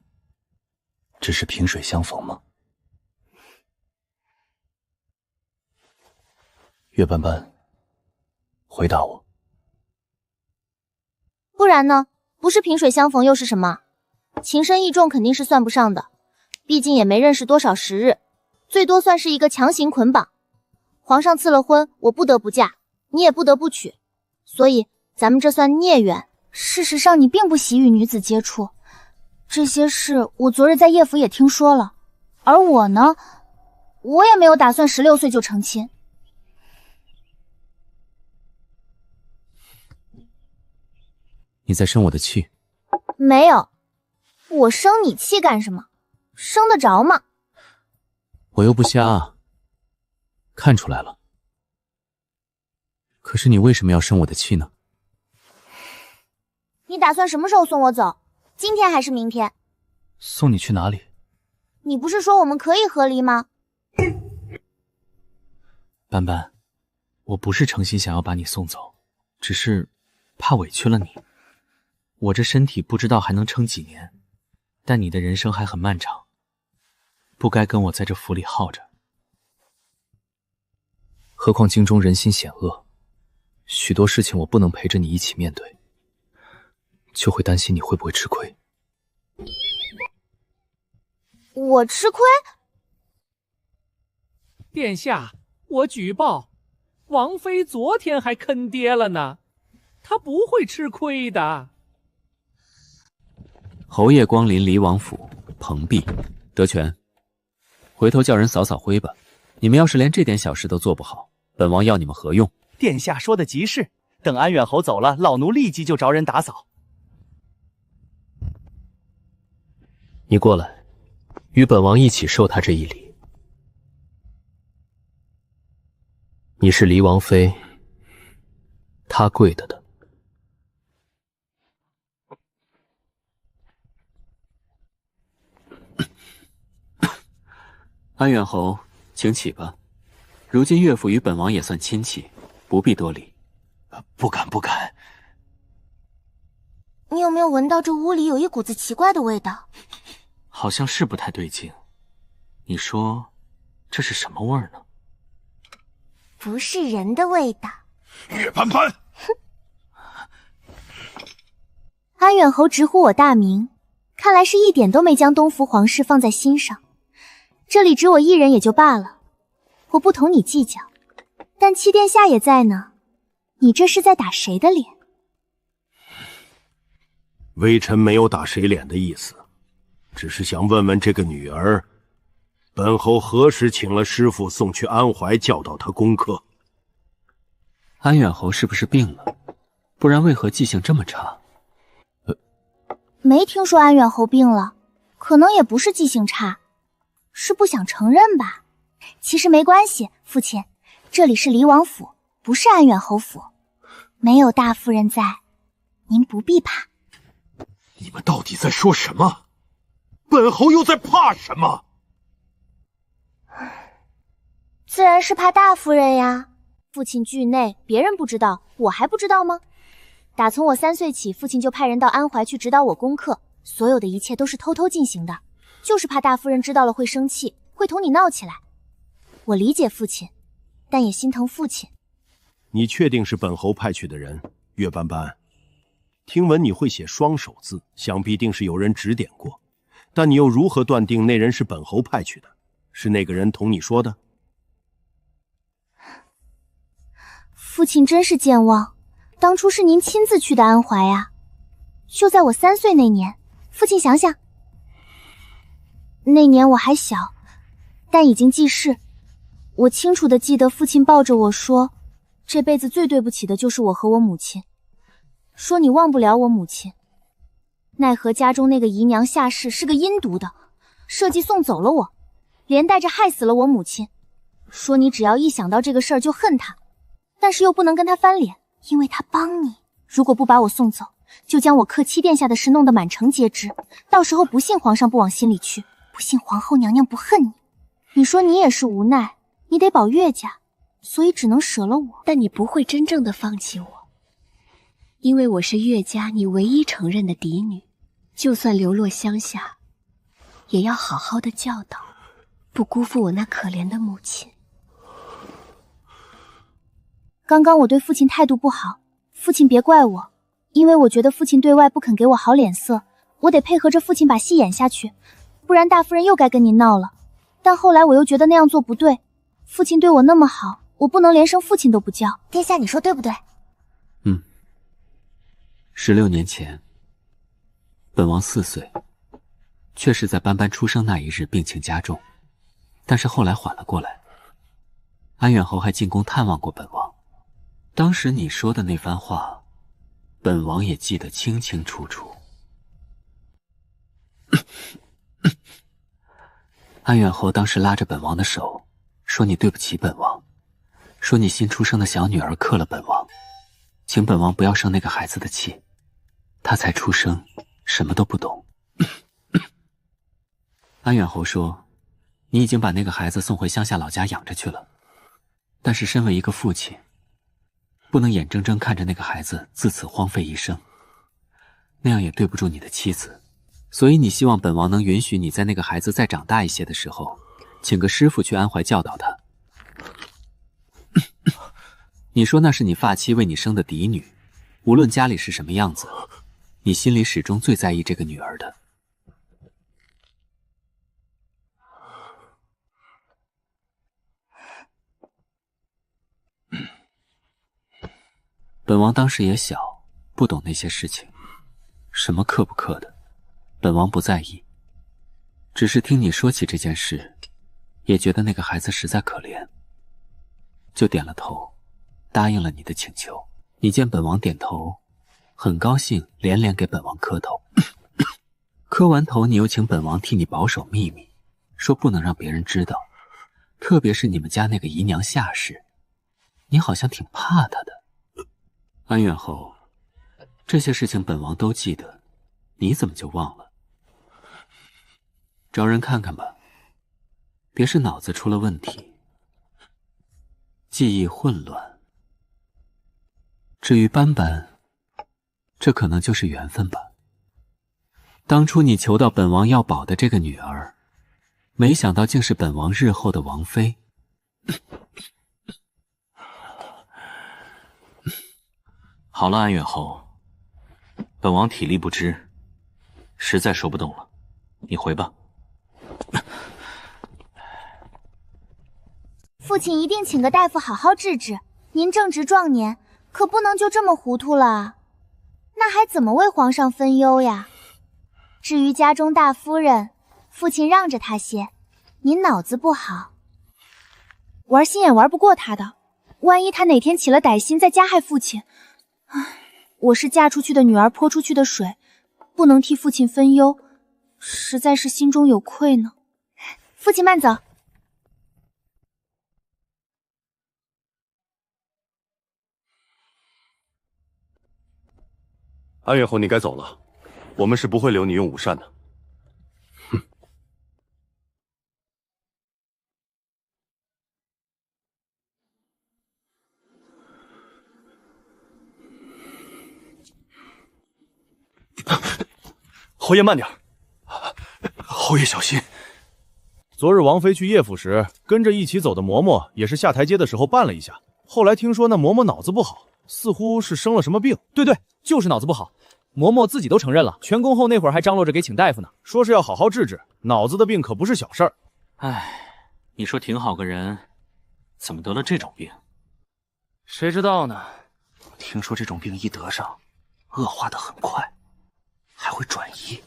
只是萍水相逢吗？岳斑斑，回答我。
不然呢？不是萍水相逢又是什么？情深意重肯定是算不上的，毕竟也没认识多少时日，最多算是一个强行捆绑。皇上赐了婚，我不得不嫁，你也不得不娶，所以咱们这算孽缘。事实上你并不喜与女子接触，这些事我昨日在叶府也听说了，而我呢，我也没有打算16岁就成亲。
你在生我的气？
没有，我生你气干什么？生得着吗？
我又不瞎，看出来了。可是你为什么要生我的气呢？
你打算什么时候送我走？今天还是明天？
送你去哪里？
你不是说我们可以和离吗？
斑斑，我不是诚心想要把你送走，只是怕委屈了你。我这身体不知道还能撑几年，但你的人生还很漫长，不该跟我在这府里耗着。何况京中人心险恶，许多事情我不能陪着你一起面对，就会担心你会不会吃亏。
我吃亏？
殿下，我举报，王妃昨天还坑爹了呢，她不会吃亏的。
侯爷光临离王府，蓬荜，德全，回头叫人扫扫灰吧。你们要是连这点小事都做不好，本王要你们何用？
殿下说的极是，等安远侯走了，老奴立即就着人打扫。
你过来，与本王一起受他这一礼。你是离王妃，他跪的的。
安远侯，请起吧。如今岳父与本王也算亲戚，不必多礼。
不敢不敢。
你有没有闻到这屋里有一股子奇怪的味道？
好像是不太对劲。你说这是什么味儿呢？
不是人的味道。
岳斑斑，
安远侯直呼我大名，看来是一点都没将东福皇室放在心上。这里只我一人也就罢了，我不同你计较，但七殿下也在呢，你这是在打谁的脸？
微臣没有打谁脸的意思，只是想问问这个女儿，本侯何时请了师傅送去安怀教导她功课？
安远侯是不是病了？不然为何记性这么差？
没听说安远侯病了，可能也不是记性差，是不想承认吧。其实没关系，父亲，这里是离王府，不是安远侯府，没有大夫人在，您不必怕。
你们到底在说什么？本侯又在怕什么？
自然是怕大夫人呀。父亲惧内，别人不知道，我还不知道吗？打从我3岁起，父亲就派人到安怀去指导我功课，所有的一切都是偷偷进行的，就是怕大夫人知道了会生气，会同你闹起来。我理解父亲，但也心疼父亲。
你确定是本侯派去的人？岳斑斑，听闻你会写双手字，想必定是有人指点过，但你又如何断定那人是本侯派去的？是那个人同你说的？
父亲真是健忘，当初是您亲自去的安怀啊，就在我3岁那年。父亲想想，那年我还小，但已经记事。我清楚地记得父亲抱着我说，这辈子最对不起的就是我和我母亲，说你忘不了我母亲。奈何家中那个姨娘下世是个阴毒的，设计送走了我，连带着害死了我母亲。说你只要一想到这个事儿就恨她，但是又不能跟她翻脸，因为她帮你，如果不把我送走，就将我克妻殿下的事弄得满城皆知，到时候不信皇上不往心里去，不信皇后娘娘不恨你。你说你也是无奈，你得保岳家，所以只能舍了我。
但你不会真正的放弃我，因为我是岳家你唯一承认的嫡女，就算流落乡下，也要好好的教导，不辜负我那可怜的母亲。
刚刚我对父亲态度不好，父亲别怪我，因为我觉得父亲对外不肯给我好脸色，我得配合着父亲把戏演下去，不然大夫人又该跟您闹了。但后来我又觉得那样做不对，父亲对我那么好，我不能连声父亲都不叫。
殿下，你说对不对
？16年前，本王4岁，确实在斑斑出生那一日病情加重，但是后来缓了过来。安远侯还进宫探望过本王，当时你说的那番话，本王也记得清清楚楚。安远侯当时拉着本王的手，说你对不起本王，说你新出生的小女儿克了本王，请本王不要生那个孩子的气，他才出生，什么都不懂。安远侯说，你已经把那个孩子送回乡下老家养着去了，但是身为一个父亲，不能眼睁睁看着那个孩子自此荒废一生，那样也对不住你的妻子，所以你希望本王能允许你在那个孩子再长大一些的时候，请个师傅去安怀教导他。你说那是你发妻为你生的嫡女，无论家里是什么样子，你心里始终最在意这个女儿的。本王当时也小，不懂那些事情，什么克不克的，本王不在意，只是听你说起这件事，也觉得那个孩子实在可怜，就点了头，答应了你的请求。你见本王点头，很高兴，连连给本王磕头。磕完头，你又请本王替你保守秘密，说不能让别人知道，特别是你们家那个姨娘下世，你好像挺怕她的。安远侯，这些事情本王都记得，你怎么就忘了？找人看看吧，别是脑子出了问题，记忆混乱。至于斑斑，这可能就是缘分吧。当初你求到本王要保的这个女儿，没想到竟是本王日后的王妃。好了，安远侯，本王体力不支，实在说不动了，你回吧。
父亲一定请个大夫好好治治，您正值壮年，可不能就这么糊涂了啊，那还怎么为皇上分忧呀？至于家中大夫人，父亲让着她些，您脑子不好，玩心眼玩不过她的，万一她哪天起了歹心再加害父亲，唉，我是嫁出去的女儿泼出去的水，不能替父亲分忧，实在是心中有愧呢。父亲慢走。
安远侯，你该走了，我们是不会留你用午膳的。哼。
侯爷慢点，
侯爷小心。昨日王妃去叶府时，跟着一起走的嬷嬷也是下台阶的时候绊了一下，后来听说那嬷嬷脑子不好，似乎是生了什么病。
对对，就是脑子不好。嬷嬷自己都承认了，全宫后那会儿还张罗着给请大夫呢，
说是要好好治治，脑子的病可不是小事儿。
唉，你说挺好个人，怎么得了这种病？
谁知道呢？
听说这种病一得上，恶化得很快，还会转移，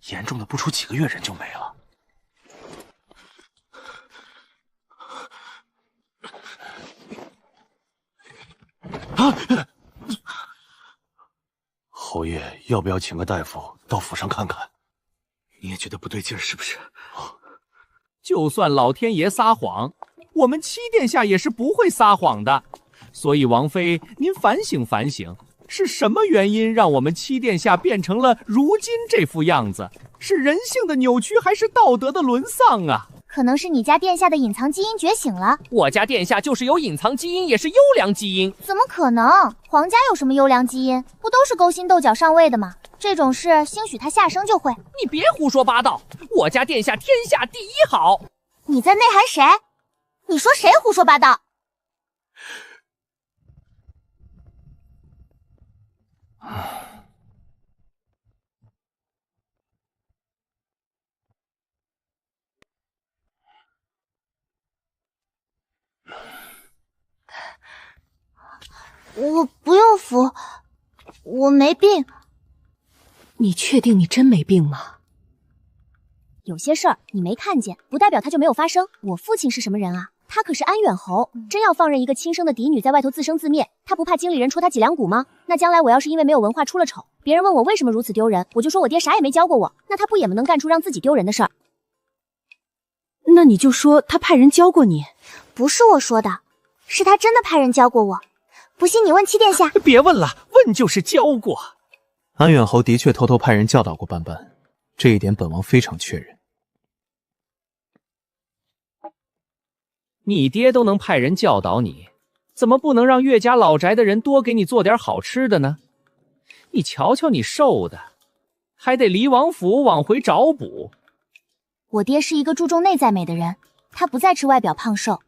严重的不出几个月人就没了。
侯爷，要不要请个大夫到府上看看？
你也觉得不对劲儿是不是？
就算老天爷撒谎，我们七殿下也是不会撒谎的。所以王妃，您反省反省，是什么原因让我们七殿下变成了如今这副样子？是人性的扭曲，还是道德的沦丧啊？
可能是你家殿下的隐藏基因觉醒了。
我家殿下就是有隐藏基因，也是优良基因。
怎么可能？皇家有什么优良基因？不都是勾心斗角上位的吗？这种事，兴许他下生就会。
你别胡说八道！我家殿下天下第一好。
你在内涵谁？你说谁胡说八道？我不用服，我没病。
你确定你真没病吗？
有些事儿你没看见，不代表它就没有发生。我父亲是什么人啊？他可是安远侯，真要放任一个亲生的嫡女在外头自生自灭，他不怕经理人戳他几两骨吗？那将来我要是因为没有文化出了丑，别人问我为什么如此丢人，我就说我爹啥也没教过我，那他不也能干出让自己丢人的事儿？
那你就说他派人教过你。
不是我说的，是他真的派人教过我。不信你问七殿下。
别问了，问就是教过。
安远侯的确偷偷派人教导过斑斑，这一点本王非常确认。
你爹都能派人教导你，怎么不能让岳家老宅的人多给你做点好吃的呢？你瞧瞧你瘦的，还得离王府往回找补。
我爹是一个注重内在美的人，他不再吃外表胖瘦。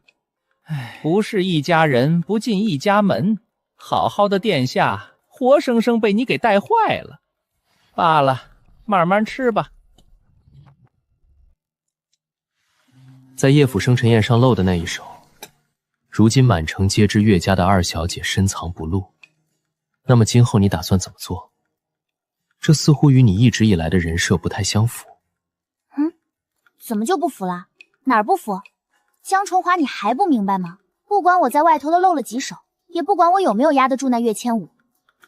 不是一家人不进一家门，好好的殿下活生生被你给带坏了。罢了，慢慢吃吧。
在叶府生辰宴上露的那一手，如今满城皆知岳家的二小姐深藏不露。那么今后你打算怎么做？这似乎与你一直以来的人设不太相符。
怎么就不服了？哪儿不服？江崇华，你还不明白吗？不管我在外头的露了几手，也不管我有没有压得住那岳千舞，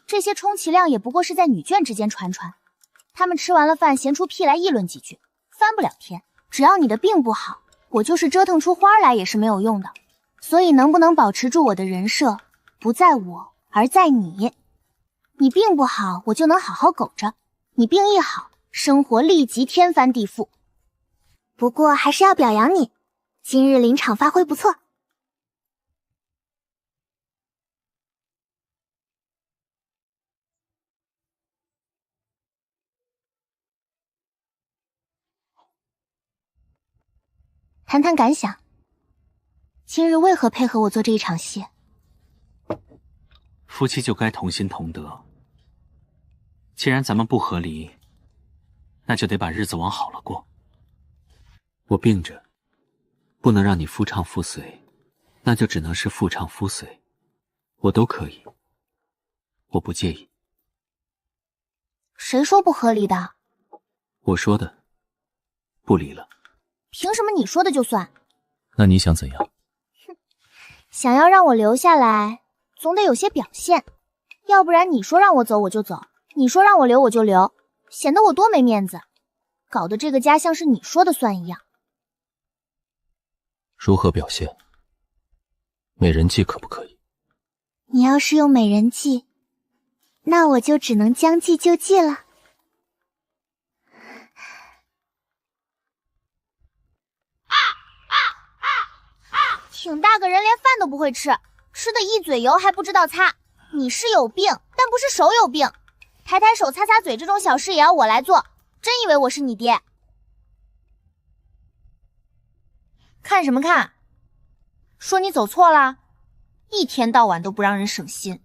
这些充其量也不过是在女眷之间传传。他们吃完了饭，闲出屁来议论几句，翻不了天。只要你的病不好，我就是折腾出花来也是没有用的。所以能不能保持住我的人设，不在我，而在你。你病不好，我就能好好苟着；你病一好，生活立即天翻地覆。不过还是要表扬你，今日临场发挥不错。谈谈感想，今日为何配合我做这一场戏？
夫妻就该同心同德。既然咱们不和离，那就得把日子往好了过。我病着，不能让你夫唱妇随，那就只能是妇唱夫随，我都可以，我不介意。
谁说不合理的？
我说的，不离了。
凭什么你说的就算？
那你想怎样？
想要让我留下来，总得有些表现，要不然你说让我走我就走，你说让我留我就留，显得我多没面子，搞得这个家像是你说的算一样。
如何表现？美人计可不可以？
你要是用美人计，那我就只能将计就计了。挺大个人连饭都不会吃，吃的一嘴油还不知道擦。你是有病，但不是手有病。抬抬手擦擦嘴这种小事也要我来做，真以为我是你爹？看什么看？说你走错啦？一天到晚都不让人省心。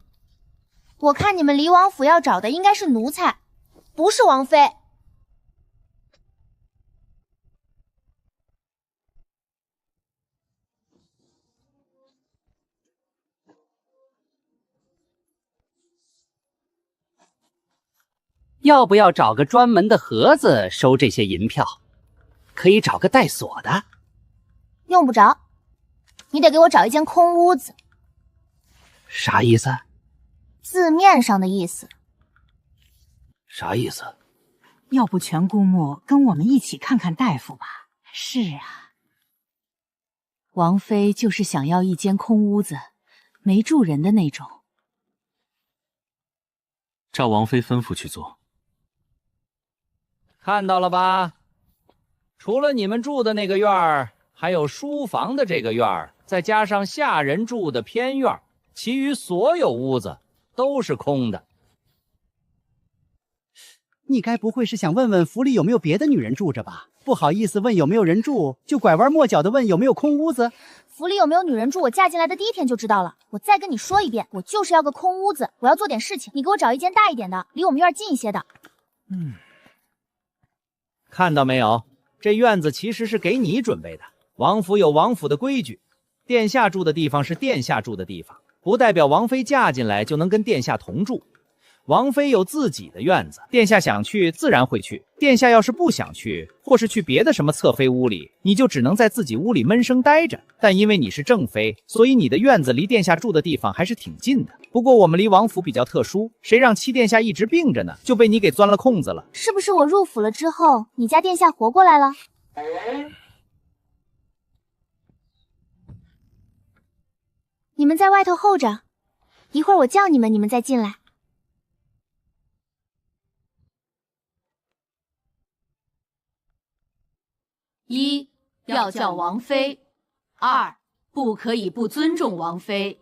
我看你们离王府要找的应该是奴才，不是王妃。
要不要找个专门的盒子收这些银票？可以找个带锁的。
用不着，你得给我找一间空屋子。
啥意思？
字面上的意思。
啥意思？
要不全姑母跟我们一起看看大夫吧？是啊，
王妃就是想要一间空屋子，没住人的那种。
照王妃吩咐去做。
看到了吧？除了你们住的那个院儿，还有书房的这个院儿，再加上下人住的偏院，其余所有屋子都是空的。
你该不会是想问问府里有没有别的女人住着吧？不好意思问有没有人住，就拐弯抹角的问有没有空屋子。
府里有没有女人住，我嫁进来的第一天就知道了。我再跟你说一遍，我就是要个空屋子，我要做点事情，你给我找一间大一点的，离我们院近一些的。
看到没有？这院子其实是给你准备的。王府有王府的规矩，殿下住的地方是殿下住的地方，不代表王妃嫁进来就能跟殿下同住。王妃有自己的院子，殿下想去自然会去，殿下要是不想去，或是去别的什么侧妃屋里，你就只能在自己屋里闷声待着。但因为你是正妃，所以你的院子离殿下住的地方还是挺近的。不过我们离王府比较特殊，谁让七殿下一直病着呢，就被你给钻了空子了。
是不是我入府了之后，你家殿下活过来了？你们在外头候着，一会儿我叫你们，你们再进来。
一要叫王妃，二不可以不尊重王妃。